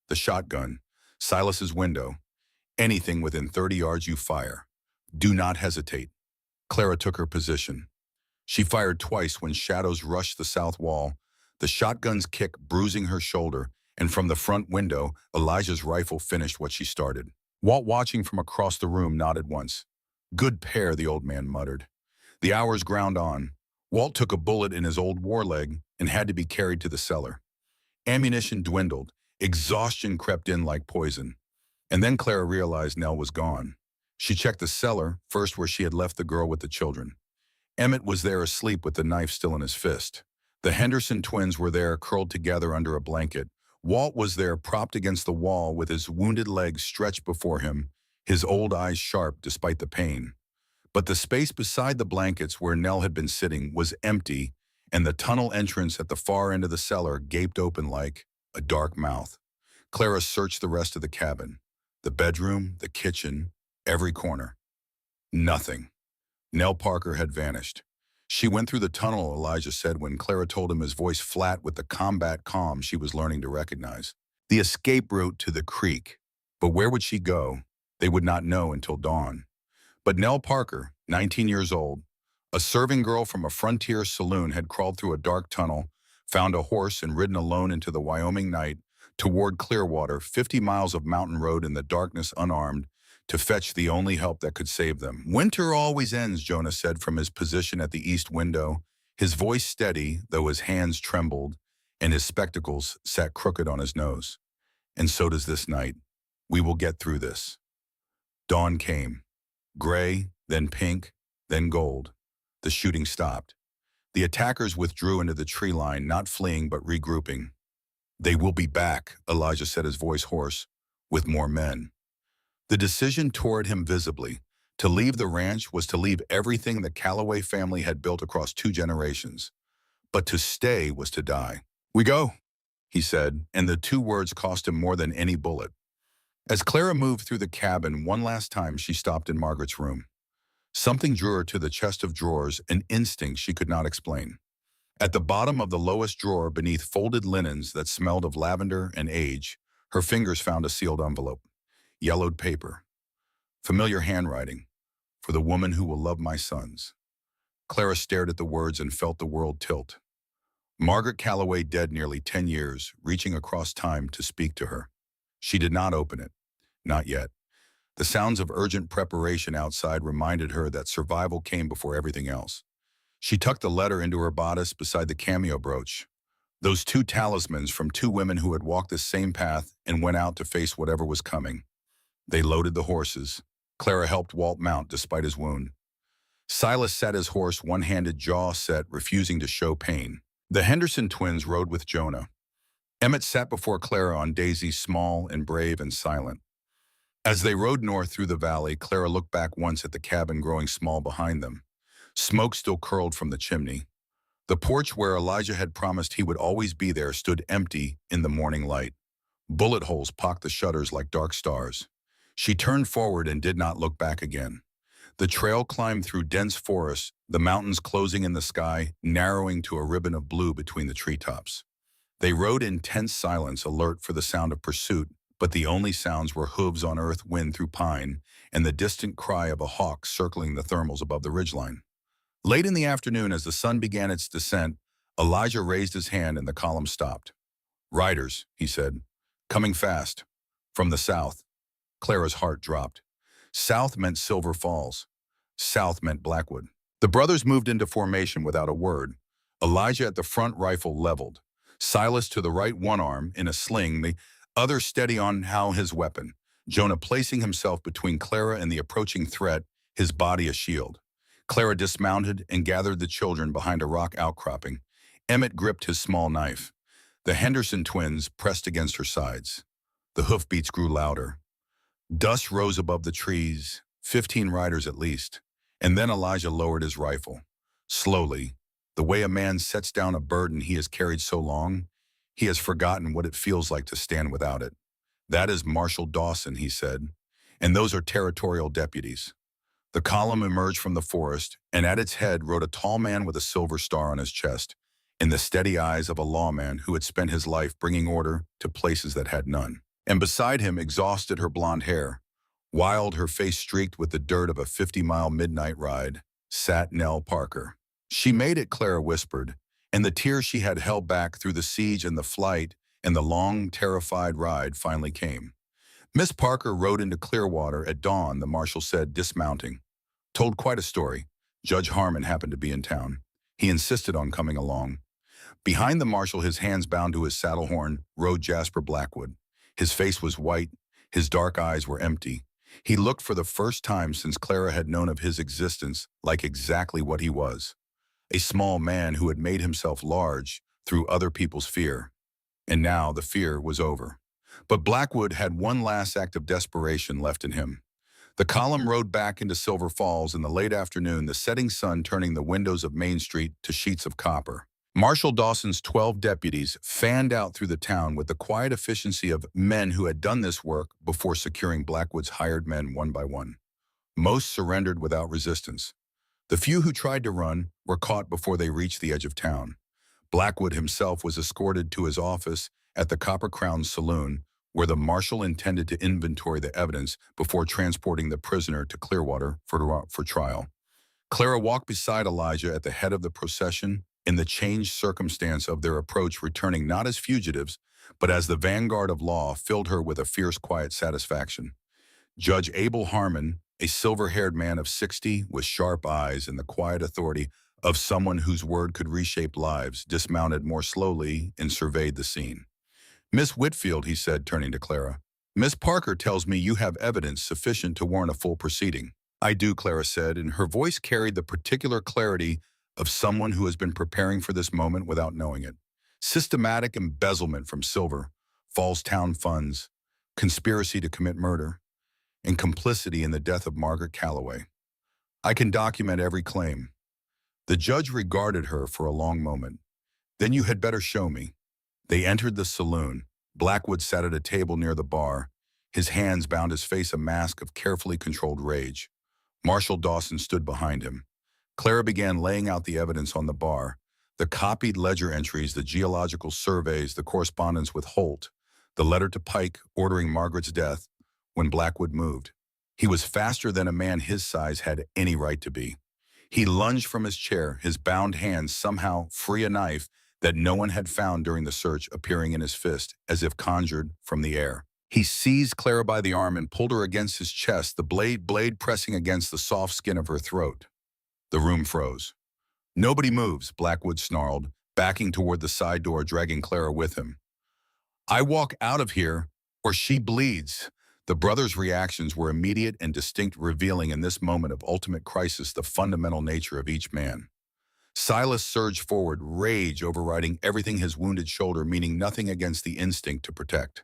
The shotgun, Silas's window. "Anything within 30 yards you fire. Do not hesitate." Clara took her position. She fired twice when shadows rushed the south wall, the shotgun's kick bruising her shoulder, and from the front window, Elijah's rifle finished what she started. Walt, watching from across the room, nodded once. "Good pair," the old man muttered. The hours ground on. Walt took a bullet in his old war leg and had to be carried to the cellar. Ammunition dwindled. Exhaustion crept in like poison. And then Clara realized Nell was gone. She checked the cellar, first where she had left the girl with the children. Emmett was there asleep with the knife still in his fist. The Henderson twins were there curled together under a blanket. Walt was there propped against the wall with his wounded legs stretched before him, his old eyes sharp despite the pain. But the space beside the blankets where Nell had been sitting was empty, and the tunnel entrance at the far end of the cellar gaped open like a dark mouth. Clara searched the rest of the cabin, the bedroom, the kitchen, every corner. Nothing. Nell Parker had vanished. She went through the tunnel, Elijah said when Clara told him, his voice flat with the combat calm she was learning to recognize. The escape route to the creek. But where would she go? They would not know until dawn. But Nell Parker, 19 years old, a serving girl from a frontier saloon, had crawled through a dark tunnel, found a horse, and ridden alone into the Wyoming night toward Clearwater, 50 miles of mountain road in the darkness unarmed, to fetch the only help that could save them. "Winter always ends," Jonah said from his position at the east window, his voice steady, though his hands trembled, and his spectacles sat crooked on his nose. "And so does this night. We will get through this." Dawn came. Gray, then pink, then gold. The shooting stopped. The attackers withdrew into the tree line, not fleeing but regrouping. "They will be back," Elijah said, his voice hoarse, "with more men." The decision tore at him visibly. To leave the ranch was to leave everything the Calloway family had built across 2 generations. But to stay was to die. "We go," he said, and the 2 words cost him more than any bullet. As Clara moved through the cabin one last time, she stopped in Margaret's room. Something drew her to the chest of drawers, an instinct she could not explain. At the bottom of the lowest drawer, beneath folded linens that smelled of lavender and age, her fingers found a sealed envelope. Yellowed paper. Familiar handwriting. "For the woman who will love my sons." Clara stared at the words and felt the world tilt. Margaret Calloway, dead nearly 10 years, reaching across time to speak to her. She did not open it. Not yet. The sounds of urgent preparation outside reminded her that survival came before everything else. She tucked the letter into her bodice beside the cameo brooch. Those 2 talismans from 2 women who had walked the same path and went out to face whatever was coming. They loaded the horses. Clara helped Walt mount despite his wound. Silas sat his horse, one-handed, jaw set, refusing to show pain. The Henderson twins rode with Jonah. Emmett sat before Clara on Daisy, small and brave and silent. As they rode north through the valley, Clara looked back once at the cabin growing small behind them. Smoke still curled from the chimney. The porch where Elijah had promised he would always be there stood empty in the morning light. Bullet holes pocked the shutters like dark stars. She turned forward and did not look back again. The trail climbed through dense forest, the mountains closing in the sky, narrowing to a ribbon of blue between the treetops. They rode in tense silence, alert for the sound of pursuit, but the only sounds were hooves on earth, wind through pine, and the distant cry of a hawk circling the thermals above the ridgeline. Late in the afternoon, as the sun began its descent, Elijah raised his hand and the column stopped. "Riders," he said, "coming fast. From the south." Clara's heart dropped. South meant Silver Falls. South meant Blackwood. The brothers moved into formation without a word. Elijah at the front, rifle leveled. Silas to the right, one arm in a sling, the other steady on his weapon. Jonah placing himself between Clara and the approaching threat, his body a shield. Clara dismounted and gathered the children behind a rock outcropping. Emmett gripped his small knife. The Henderson twins pressed against her sides. The hoofbeats grew louder. Dust rose above the trees, 15 riders at least, and then Elijah lowered his rifle. Slowly, the way a man sets down a burden he has carried so long, he has forgotten what it feels like to stand without it. "That is Marshal Dawson," he said, "and those are territorial deputies." The column emerged from the forest, and at its head rode a tall man with a silver star on his chest, in the steady eyes of a lawman who had spent his life bringing order to places that had none. And beside him, exhausted, her blonde hair, wild, her face streaked with the dirt of a 50-mile midnight ride, sat Nell Parker. "She made it," Clara whispered, and the tears she had held back through the siege and the flight and the long, terrified ride finally came. "Miss Parker rode into Clearwater at dawn," the marshal said, dismounting. "Told quite a story. Judge Harmon happened to be in town. He insisted on coming along." Behind the marshal, his hands bound to his saddle horn, rode Jasper Blackwood. His face was white, his dark eyes were empty. He looked for the first time since Clara had known of his existence like exactly what he was. A small man who had made himself large through other people's fear. And now the fear was over. But Blackwood had one last act of desperation left in him. The column rode back into Silver Falls in the late afternoon, the setting sun turning the windows of Main Street to sheets of copper. Marshal Dawson's 12 deputies fanned out through the town with the quiet efficiency of men who had done this work before securing Blackwood's hired men one by one. Most surrendered without resistance. The few who tried to run were caught before they reached the edge of town. Blackwood himself was escorted to his office at the Copper Crown Saloon, where the marshal intended to inventory the evidence before transporting the prisoner to Clearwater for trial. Clara walked beside Elijah at the head of the procession, in the changed circumstance of their approach, returning not as fugitives, but as the vanguard of law, filled her with a fierce, quiet satisfaction. Judge Abel Harmon, a silver-haired man of 60 with sharp eyes and the quiet authority of someone whose word could reshape lives, dismounted more slowly and surveyed the scene. "Miss Whitfield," he said, turning to Clara, "Miss Parker tells me you have evidence sufficient to warrant a full proceeding." "I do," Clara said, and her voice carried the particular clarity of someone who has been preparing for this moment without knowing it. "Systematic embezzlement from Silver, Falls town funds, conspiracy to commit murder, and complicity in the death of Margaret Calloway. I can document every claim." The judge regarded her for a long moment. "Then you had better show me." They entered the saloon. Blackwood sat at a table near the bar. His hands bound his face, a mask of carefully controlled rage. Marshal Dawson stood behind him. Clara began laying out the evidence on the bar: the copied ledger entries, the geological surveys, the correspondence with Holt, the letter to Pike ordering Margaret's death. When Blackwood moved, he was faster than a man his size had any right to be. He lunged from his chair, his bound hands somehow free, a knife that no one had found during the search appearing in his fist, as if conjured from the air. He seized Clara by the arm and pulled her against his chest, the blade pressing against the soft skin of her throat. The room froze. "Nobody moves," Blackwood snarled, backing toward the side door, dragging Clara with him. "I walk out of here, or she bleeds." The brothers' reactions were immediate and distinct, revealing in this moment of ultimate crisis the fundamental nature of each man. Silas surged forward, rage overriding everything, his wounded shoulder meaning nothing against the instinct to protect.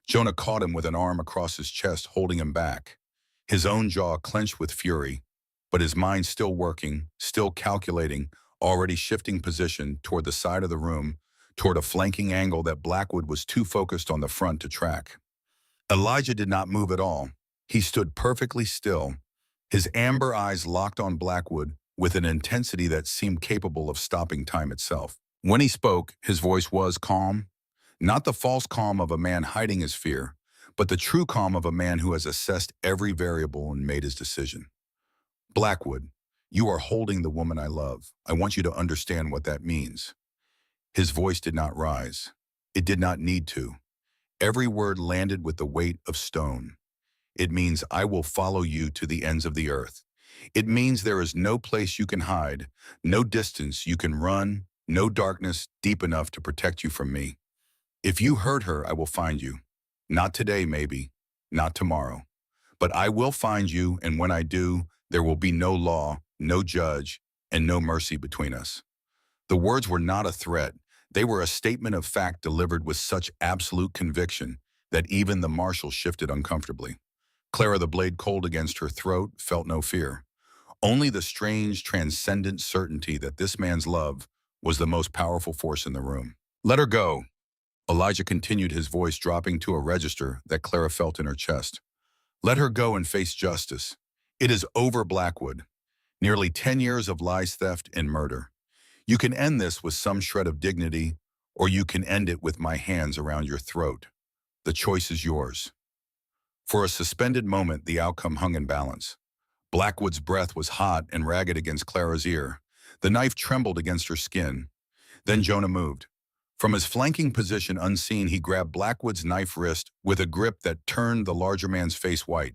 Jonah caught him with an arm across his chest, holding him back. His own jaw clenched with fury, but his mind still working, still calculating, already shifting position toward the side of the room, toward a flanking angle that Blackwood was too focused on the front to track. Elijah did not move at all. He stood perfectly still, his amber eyes locked on Blackwood with an intensity that seemed capable of stopping time itself. When he spoke, his voice was calm, not the false calm of a man hiding his fear, but the true calm of a man who has assessed every variable and made his decision. "Blackwood, you are holding the woman I love. I want you to understand what that means." His voice did not rise. It did not need to. Every word landed with the weight of stone. "It means I will follow you to the ends of the earth. It means there is no place you can hide, no distance you can run, no darkness deep enough to protect you from me. If you hurt her, I will find you. Not today, maybe, not tomorrow. But I will find you, and when I do, there will be no law, no judge, and no mercy between us." The words were not a threat. They were a statement of fact delivered with such absolute conviction that even the marshal shifted uncomfortably. Clara, the blade cold against her throat, felt no fear. Only the strange, transcendent certainty that this man's love was the most powerful force in the room. "Let her go," Elijah continued, his voice dropping to a register that Clara felt in her chest. "Let her go and face justice. It is over, Blackwood. Nearly 10 years of lies, theft, and murder. You can end this with some shred of dignity, or you can end it with my hands around your throat. The choice is yours." For a suspended moment, the outcome hung in balance. Blackwood's breath was hot and ragged against Clara's ear. The knife trembled against her skin. Then Jonah moved. From his flanking position unseen, he grabbed Blackwood's knife wrist with a grip that turned the larger man's face white.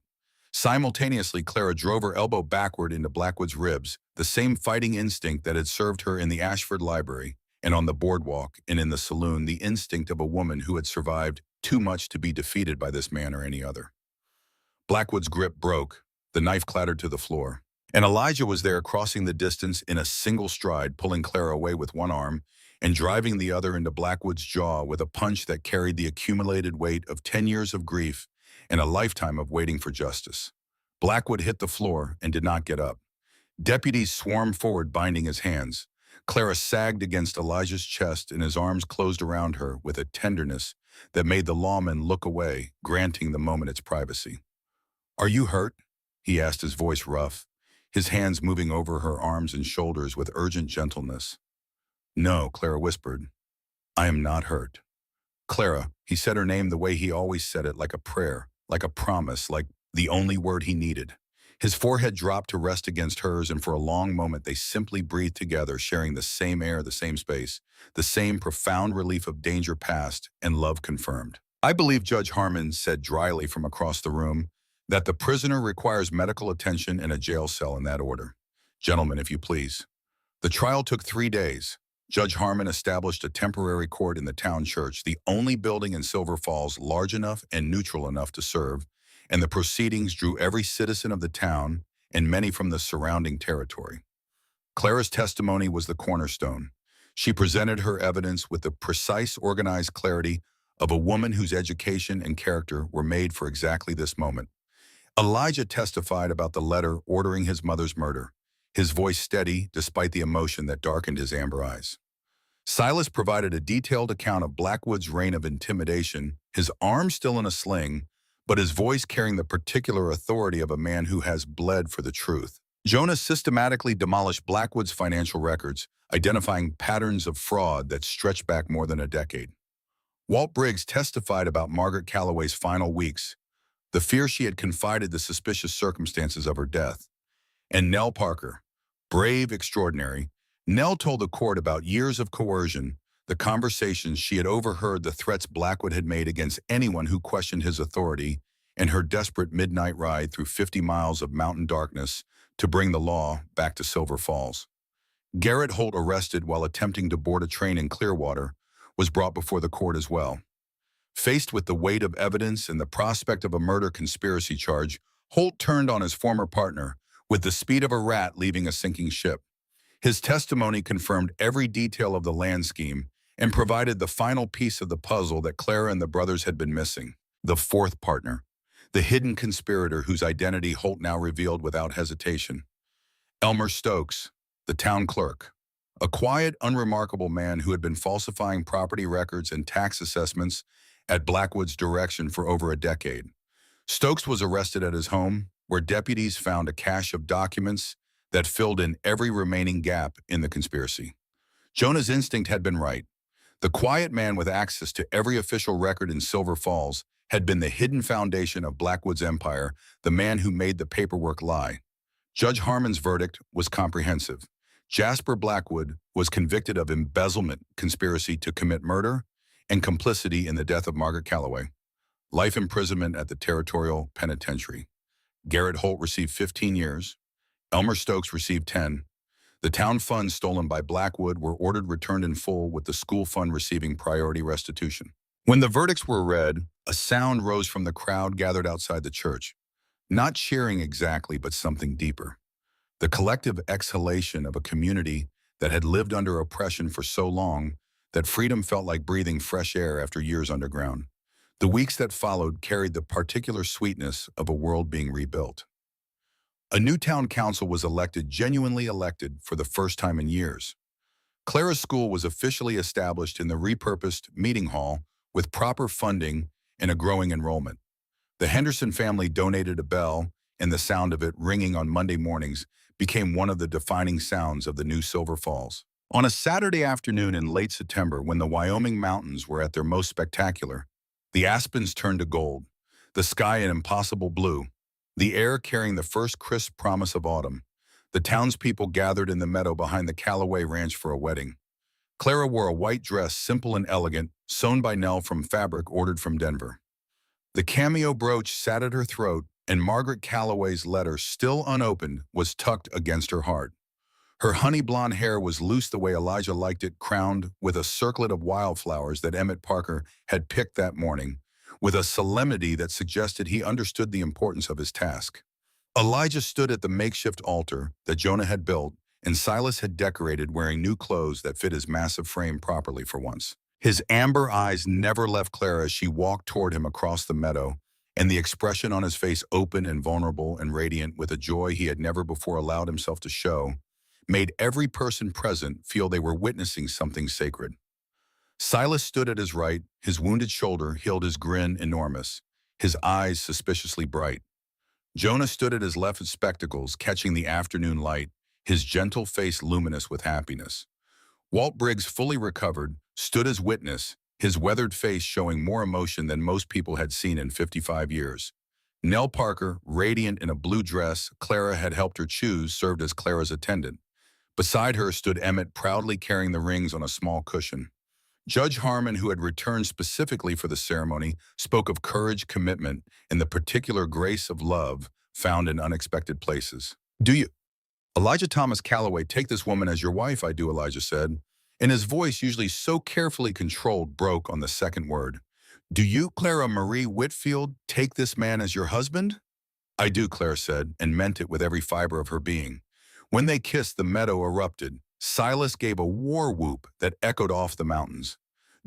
Simultaneously, Clara drove her elbow backward into Blackwood's ribs, the same fighting instinct that had served her in the Ashford Library and on the boardwalk and in the saloon, the instinct of a woman who had survived too much to be defeated by this man or any other. Blackwood's grip broke. The knife clattered to the floor. And Elijah was there, crossing the distance in a single stride, pulling Clara away with one arm and driving the other into Blackwood's jaw with a punch that carried the accumulated weight of 10 years of grief and a lifetime of waiting for justice. Blackwood hit the floor and did not get up. Deputies swarmed forward, binding his hands. Clara sagged against Elijah's chest, and his arms closed around her with a tenderness that made the lawman look away, granting the moment its privacy. "Are you hurt?" he asked, his voice rough, his hands moving over her arms and shoulders with urgent gentleness. "No," Clara whispered. "I am not hurt." "Clara," he said her name the way he always said it, like a prayer, like a promise, like the only word he needed. His forehead dropped to rest against hers, and for a long moment they simply breathed together, sharing the same air, the same space, the same profound relief of danger past and love confirmed. "I believe," Judge Harmon said dryly from across the room, "that the prisoner requires medical attention in a jail cell in that order. Gentlemen, if you please." The trial took 3 days. Judge Harmon established a temporary court in the town church, the only building in Silver Falls large enough and neutral enough to serve, and the proceedings drew every citizen of the town and many from the surrounding territory. Clara's testimony was the cornerstone. She presented her evidence with the precise, organized clarity of a woman whose education and character were made for exactly this moment. Elijah testified about the letter ordering his mother's murder, his voice steady despite the emotion that darkened his amber eyes. Silas provided a detailed account of Blackwood's reign of intimidation, his arm still in a sling, but his voice carrying the particular authority of a man who has bled for the truth. Jonah systematically demolished Blackwood's financial records, identifying patterns of fraud that stretched back more than a decade. Walt Briggs testified about Margaret Calloway's final weeks, the fear she had confided the suspicious circumstances of her death. And Nell Parker, brave, extraordinary, Nell told the court about years of coercion, the conversations she had overheard, the threats Blackwood had made against anyone who questioned his authority, and her desperate midnight ride through 50 miles of mountain darkness to bring the law back to Silver Falls. Garrett Holt, arrested while attempting to board a train in Clearwater, was brought before the court as well. Faced with the weight of evidence and the prospect of a murder conspiracy charge, Holt turned on his former partner with the speed of a rat leaving a sinking ship. His testimony confirmed every detail of the land scheme and provided the final piece of the puzzle that Clara and the brothers had been missing: the fourth partner, the hidden conspirator whose identity Holt now revealed without hesitation. Elmer Stokes, the town clerk, a quiet, unremarkable man who had been falsifying property records and tax assessments at Blackwood's direction for over a decade. Stokes was arrested at his home, where deputies found a cache of documents that filled in every remaining gap in the conspiracy. Jonah's instinct had been right. The quiet man with access to every official record in Silver Falls had been the hidden foundation of Blackwood's empire, the man who made the paperwork lie. Judge Harmon's verdict was comprehensive. Jasper Blackwood was convicted of embezzlement, conspiracy to commit murder, and complicity in the death of Margaret Calloway. Life imprisonment at the Territorial Penitentiary. Garrett Holt received 15 years. Elmer Stokes received 10. The town funds stolen by Blackwood were ordered returned in full, with the school fund receiving priority restitution. When the verdicts were read, a sound rose from the crowd gathered outside the church. Not cheering exactly, but something deeper. The collective exhalation of a community that had lived under oppression for so long that freedom felt like breathing fresh air after years underground. The weeks that followed carried the particular sweetness of a world being rebuilt. A new town council was elected, genuinely elected, for the first time in years. Clara's school was officially established in the repurposed meeting hall with proper funding and a growing enrollment. The Henderson family donated a bell, and the sound of it ringing on Monday mornings became one of the defining sounds of the new Silver Falls. On a Saturday afternoon in late September, when the Wyoming mountains were at their most spectacular, the aspens turned to gold, the sky an impossible blue, the air carrying the first crisp promise of autumn. The townspeople gathered in the meadow behind the Calloway Ranch for a wedding. Clara wore a white dress, simple and elegant, sewn by Nell from fabric ordered from Denver. The cameo brooch sat at her throat, and Margaret Calloway's letter, still unopened, was tucked against her heart. Her honey blonde hair was loose the way Elijah liked it, crowned with a circlet of wildflowers that Emmett Parker had picked that morning, with a solemnity that suggested he understood the importance of his task. Elijah stood at the makeshift altar that Jonah had built, and Silas had decorated, wearing new clothes that fit his massive frame properly for once. His amber eyes never left Clara as she walked toward him across the meadow, and the expression on his face open and vulnerable and radiant with a joy he had never before allowed himself to show, made every person present feel they were witnessing something sacred. Silas stood at his right, his wounded shoulder healed, his grin enormous, his eyes suspiciously bright. Jonah stood at his left, his spectacles catching the afternoon light, his gentle face luminous with happiness. Walt Briggs, fully recovered, stood as witness, his weathered face showing more emotion than most people had seen in 55 years. Nell Parker, radiant in a blue dress Clara had helped her choose, served as Clara's attendant. Beside her stood Emmett, proudly carrying the rings on a small cushion. Judge Harmon, who had returned specifically for the ceremony, spoke of courage, commitment, and the particular grace of love found in unexpected places. "Do you, Elijah Thomas Calloway, take this woman as your wife?" "I do," Elijah said, and his voice, usually so carefully controlled, broke on the second word. "Do you, Clara Marie Whitfield, take this man as your husband?" "I do," Claire said, and meant it with every fiber of her being. When they kissed, the meadow erupted. Silas gave a war whoop that echoed off the mountains.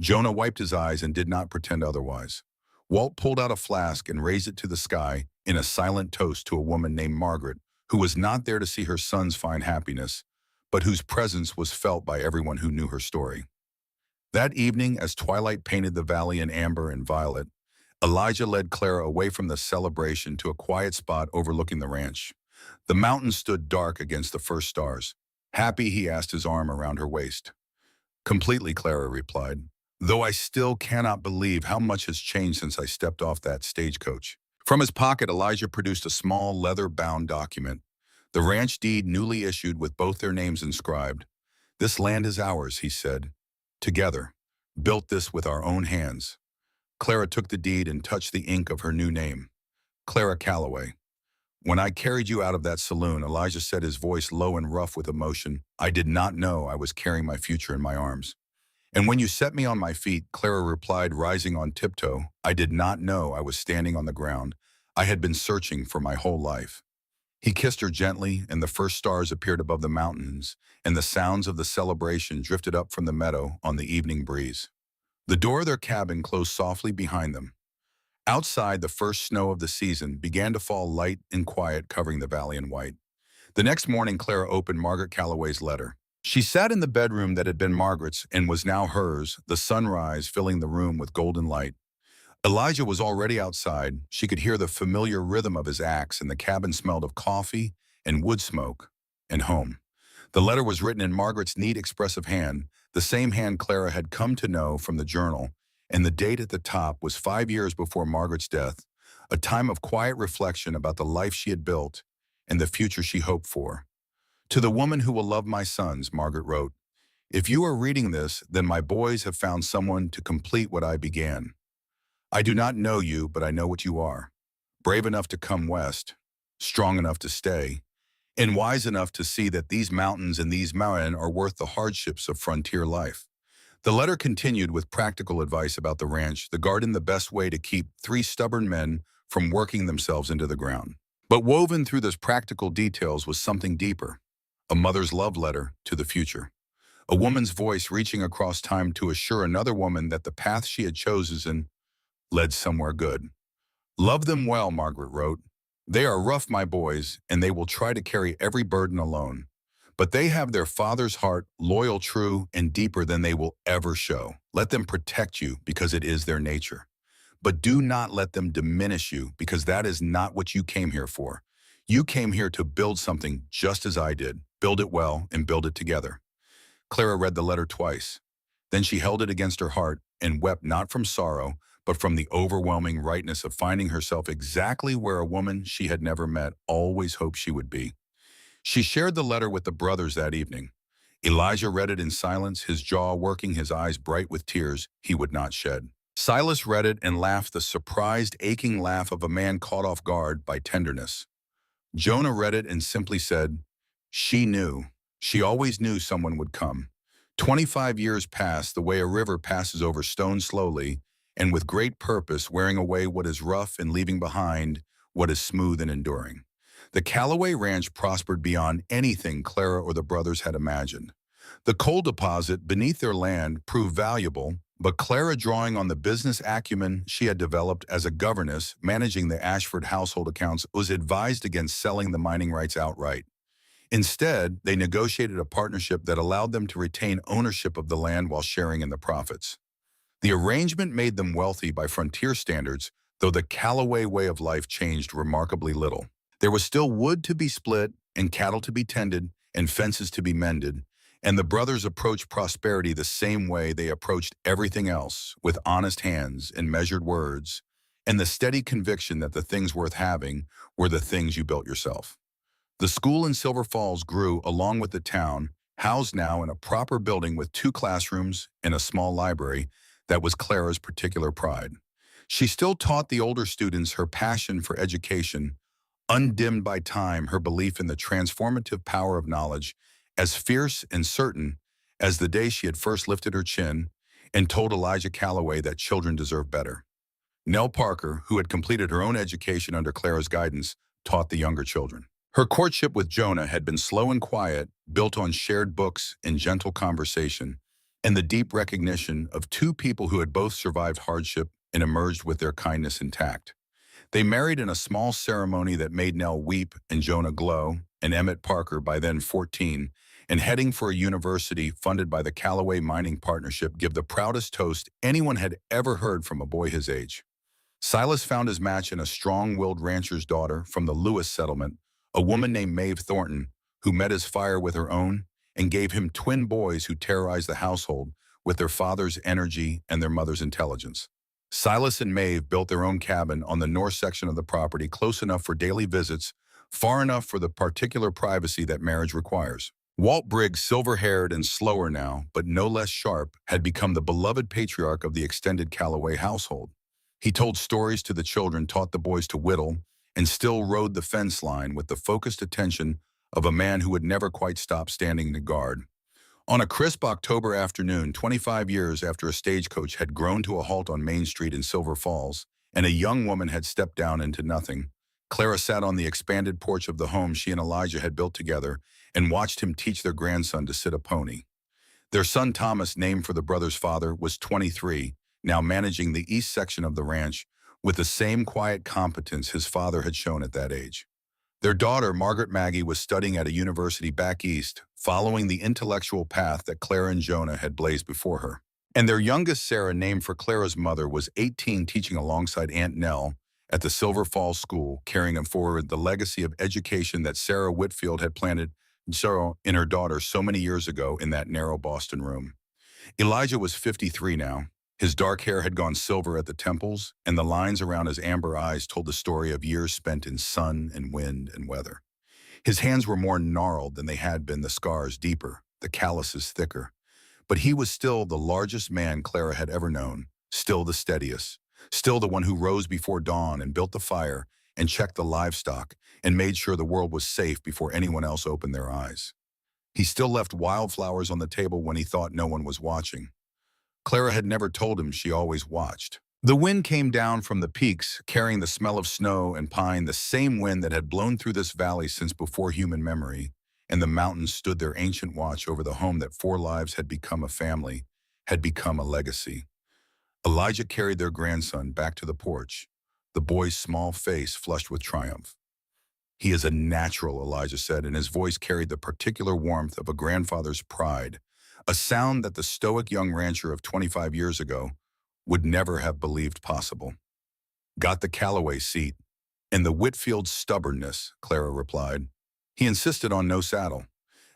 Jonah wiped his eyes and did not pretend otherwise. Walt pulled out a flask and raised it to the sky in a silent toast to a woman named Margaret, who was not there to see her sons find happiness, but whose presence was felt by everyone who knew her story. That evening, as twilight painted the valley in amber and violet, Elijah led Clara away from the celebration to a quiet spot overlooking the ranch. The mountains stood dark against the first stars. "Happy?" he asked, his arm around her waist. "Completely," Clara replied, "though I still cannot believe how much has changed since I stepped off that stagecoach." From his pocket, Elijah produced a small leather-bound document, the ranch deed newly issued with both their names inscribed. "This land is ours," he said. "Together, built this with our own hands." Clara took the deed and touched the ink of her new name, Clara Calloway. "When I carried you out of that saloon," Elijah said, his voice low and rough with emotion, "I did not know I was carrying my future in my arms. And when you set me on my feet," Clara replied, rising on tiptoe, "I did not know I was standing on the ground I had been searching for my whole life." He kissed her gently, and the first stars appeared above the mountains, and the sounds of the celebration drifted up from the meadow on the evening breeze. The door of their cabin closed softly behind them. Outside, the first snow of the season began to fall light and quiet, covering the valley in white. The next morning, Clara opened Margaret Calloway's letter. She sat in the bedroom that had been Margaret's and was now hers, the sunrise filling the room with golden light. Elijah was already outside. She could hear the familiar rhythm of his axe, and the cabin smelled of coffee and wood smoke and home. The letter was written in Margaret's neat, expressive hand, the same hand Clara had come to know from the journal, and the date at the top was 5 years before Margaret's death, a time of quiet reflection about the life she had built and the future she hoped for. "To the woman who will love my sons," Margaret wrote, "if you are reading this, then my boys have found someone to complete what I began. I do not know you, but I know what you are. Brave enough to come west, strong enough to stay, and wise enough to see that these mountains and these men are worth the hardships of frontier life." The letter continued with practical advice about the ranch, the garden, the best way to keep 3 stubborn men from working themselves into the ground. But woven through those practical details was something deeper, a mother's love letter to the future. A woman's voice reaching across time to assure another woman that the path she had chosen led somewhere good. "Love them well," Margaret wrote. "They are rough, my boys, and they will try to carry every burden alone. But they have their father's heart, loyal, true, and deeper than they will ever show. Let them protect you because it is their nature. But do not let them diminish you because that is not what you came here for. You came here to build something just as I did. Build it well and build it together." Clara read the letter twice. Then she held it against her heart and wept, not from sorrow, but from the overwhelming rightness of finding herself exactly where a woman she had never met always hoped she would be. She shared the letter with the brothers that evening. Elijah read it in silence, his jaw working, his eyes bright with tears he would not shed. Silas read it and laughed, the surprised, aching laugh of a man caught off guard by tenderness. Jonah read it and simply said, "She knew. She always knew someone would come." 25 years passed the way a river passes over stone slowly, and with great purpose, wearing away what is rough and leaving behind what is smooth and enduring. The Calloway Ranch prospered beyond anything Clara or the brothers had imagined. The coal deposit beneath their land proved valuable, But Clara, drawing on the business acumen she had developed as a governess managing the Ashford household accounts, was advised against selling the mining rights outright. Instead, they negotiated a partnership that allowed them to retain ownership of the land while sharing in the profits. The arrangement made them wealthy by frontier standards, though the Callaway way of life changed remarkably little. There was still wood to be split, and cattle to be tended, and fences to be mended, and the brothers approached prosperity the same way they approached everything else, with honest hands and measured words, and the steady conviction that the things worth having were the things you built yourself. The school in Silver Falls grew along with the town, housed now in a proper building with 2 classrooms and a small library that was Clara's particular pride. She still taught the older students her passion for education, undimmed by time, her belief in the transformative power of knowledge, as fierce and certain as the day she had first lifted her chin and told Elijah Calloway that children deserve better. Nell Parker, who had completed her own education under Clara's guidance, taught the younger children. Her courtship with Jonah had been slow and quiet, built on shared books and gentle conversation, and the deep recognition of 2 people who had both survived hardship and emerged with their kindness intact. They married in a small ceremony that made Nell weep and Jonah glow, and Emmett Parker, by then 14, and heading for a university funded by the Callaway Mining Partnership, give the proudest toast anyone had ever heard from a boy his age. Silas found his match in a strong-willed rancher's daughter from the Lewis settlement, a woman named Maeve Thornton, who met his fire with her own and gave him twin boys who terrorized the household with their father's energy and their mother's intelligence. Silas and Maeve built their own cabin on the north section of the property, close enough for daily visits, far enough for the particular privacy that marriage requires. Walt Briggs, silver-haired and slower now, but no less sharp, had become the beloved patriarch of the extended Callaway household. He told stories to the children, taught the boys to whittle, and still rode the fence line with the focused attention of a man who would never quite stop standing to guard. On a crisp October afternoon, 25 years after a stagecoach had grown to a halt on Main Street in Silver Falls, and a young woman had stepped down into nothing, Clara sat on the expanded porch of the home she and Elijah had built together and watched him teach their grandson to sit a pony. Their son Thomas, named for the brother's father, was 23, now managing the east section of the ranch with the same quiet competence his father had shown at that age. Their daughter, Margaret Maggie, was studying at a university back east, following the intellectual path that Clara and Jonah had blazed before her. And their youngest, Sarah, named for Clara's mother, was 18, teaching alongside Aunt Nell at the Silver Falls School, carrying forward the legacy of education that Sarah Whitfield had planted in her daughter so many years ago in that narrow Boston room. Elijah was 53 now. His dark hair had gone silver at the temples, and the lines around his amber eyes told the story of years spent in sun and wind and weather. His hands were more gnarled than they had been, the scars deeper, the calluses thicker. But he was still the largest man Clara had ever known, still the steadiest, still the one who rose before dawn and built the fire and checked the livestock and made sure the world was safe before anyone else opened their eyes. He still left wildflowers on the table when he thought no one was watching. Clara had never told him she always watched. The wind came down from the peaks, carrying the smell of snow and pine, the same wind that had blown through this valley since before human memory, and the mountains stood their ancient watch over the home that 4 lives had become a family, had become a legacy. Elijah carried their grandson back to the porch, the boy's small face flushed with triumph. "He is a natural," Elijah said, and his voice carried the particular warmth of a grandfather's pride, a sound that the stoic young rancher of 25 years ago would never have believed possible. "Got the Callaway seat, and the Whitfield stubbornness," Clara replied. He insisted on no saddle.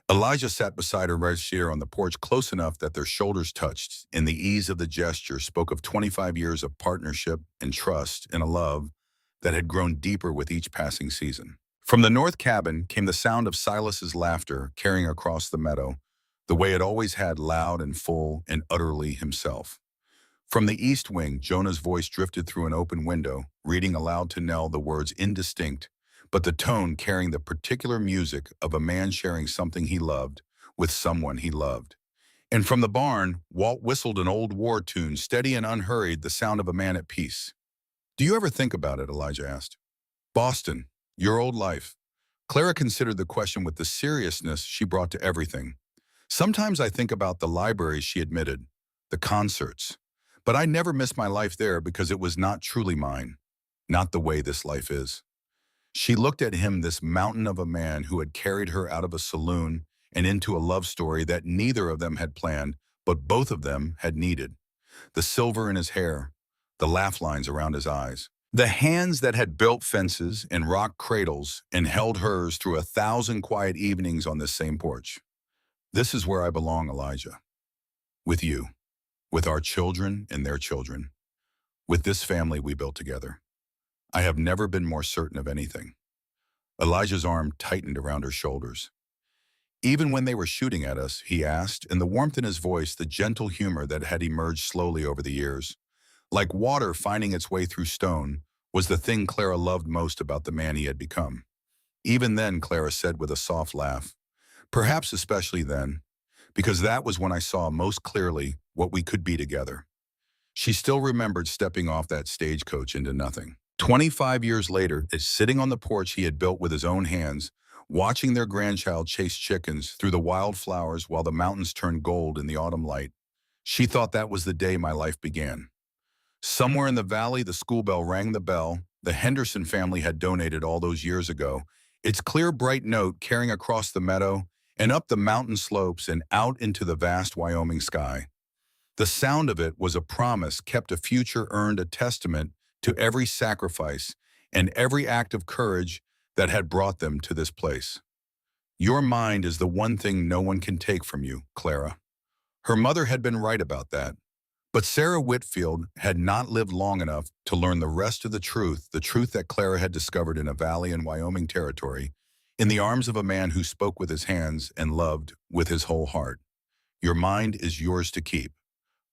Elijah sat beside her right here on the porch, close enough that their shoulders touched, and the ease of the gesture spoke of 25 years of partnership and trust and a love that had grown deeper with each passing season. From the north cabin came the sound of Silas's laughter carrying across the meadow, the way it always had, loud and full and utterly himself. From the east wing, Jonah's voice drifted through an open window, reading aloud to Nell, the words indistinct, but the tone carrying the particular music of a man sharing something he loved with someone he loved. And from the barn, Walt whistled an old war tune, steady and unhurried, the sound of a man at peace. "Do you ever think about it?" Elijah asked. "Boston, your old life." Clara considered the question with the seriousness she brought to everything. "Sometimes I think about the libraries," she admitted, "the concerts, But I never missed my life there because it was not truly mine, not the way this life is. She looked at him, this mountain of a man who had carried her out of a saloon and into a love story that neither of them had planned, but both of them had needed. The silver in his hair, the laugh lines around his eyes, the hands that had built fences and rock cradles and held hers through 1,000 quiet evenings on this same porch. This is where I belong, Elijah. With you, with our children and their children, with this family we built together. I have never been more certain of anything. Elijah's arm tightened around her shoulders. Even when they were shooting at us, he asked, and the warmth in his voice, the gentle humor that had emerged slowly over the years, like water finding its way through stone, was the thing Clara loved most about the man he had become. Even then, Clara said with a soft laugh, perhaps especially then, because that was when I saw most clearly what we could be together. She still remembered stepping off that stagecoach into nothing. 25 years later, sitting on the porch he had built with his own hands, watching their grandchild chase chickens through the wildflowers while the mountains turned gold in the autumn light, she thought that was the day my life began. Somewhere in the valley, the school bell rang the bell the Henderson family had donated all those years ago, its clear, bright note carrying across the meadow and up the mountain slopes and out into the vast Wyoming sky. The sound of it was a promise kept, a future earned, a testament to every sacrifice and every act of courage that had brought them to this place. Your mind is the one thing no one can take from you, Clara. Her mother had been right about that. But Sarah Whitfield had not lived long enough to learn the rest of the truth that Clara had discovered in a valley in Wyoming territory, in the arms of a man who spoke with his hands and loved with his whole heart. Your mind is yours to keep,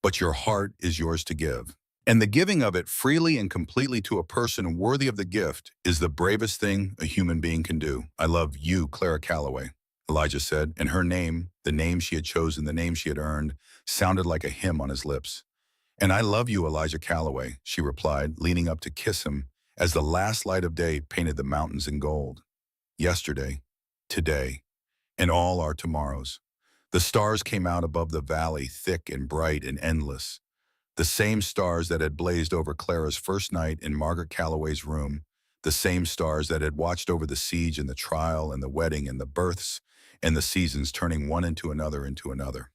but your heart is yours to give. And the giving of it freely and completely to a person worthy of the gift is the bravest thing a human being can do. I love you, Clara Calloway, Elijah said, and her name, the name she had chosen, the name she had earned, sounded like a hymn on his lips. And I love you, Elijah Calloway, she replied, leaning up to kiss him as the last light of day painted the mountains in gold. Yesterday, today, and all our tomorrows. The stars came out above the valley, thick and bright and endless. The same stars that had blazed over Clara's first night in Margaret Calloway's room, the same stars that had watched over the siege and the trial and the wedding and the births and the seasons turning one into another into another.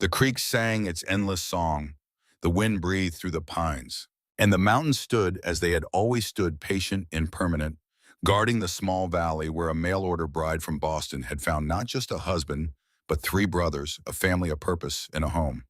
The creek sang its endless song, the wind breathed through the pines, and the mountains stood as they had always stood, patient and permanent, guarding the small valley where a mail-order bride from Boston had found not just a husband, but 3 brothers, a family, a purpose, and a home.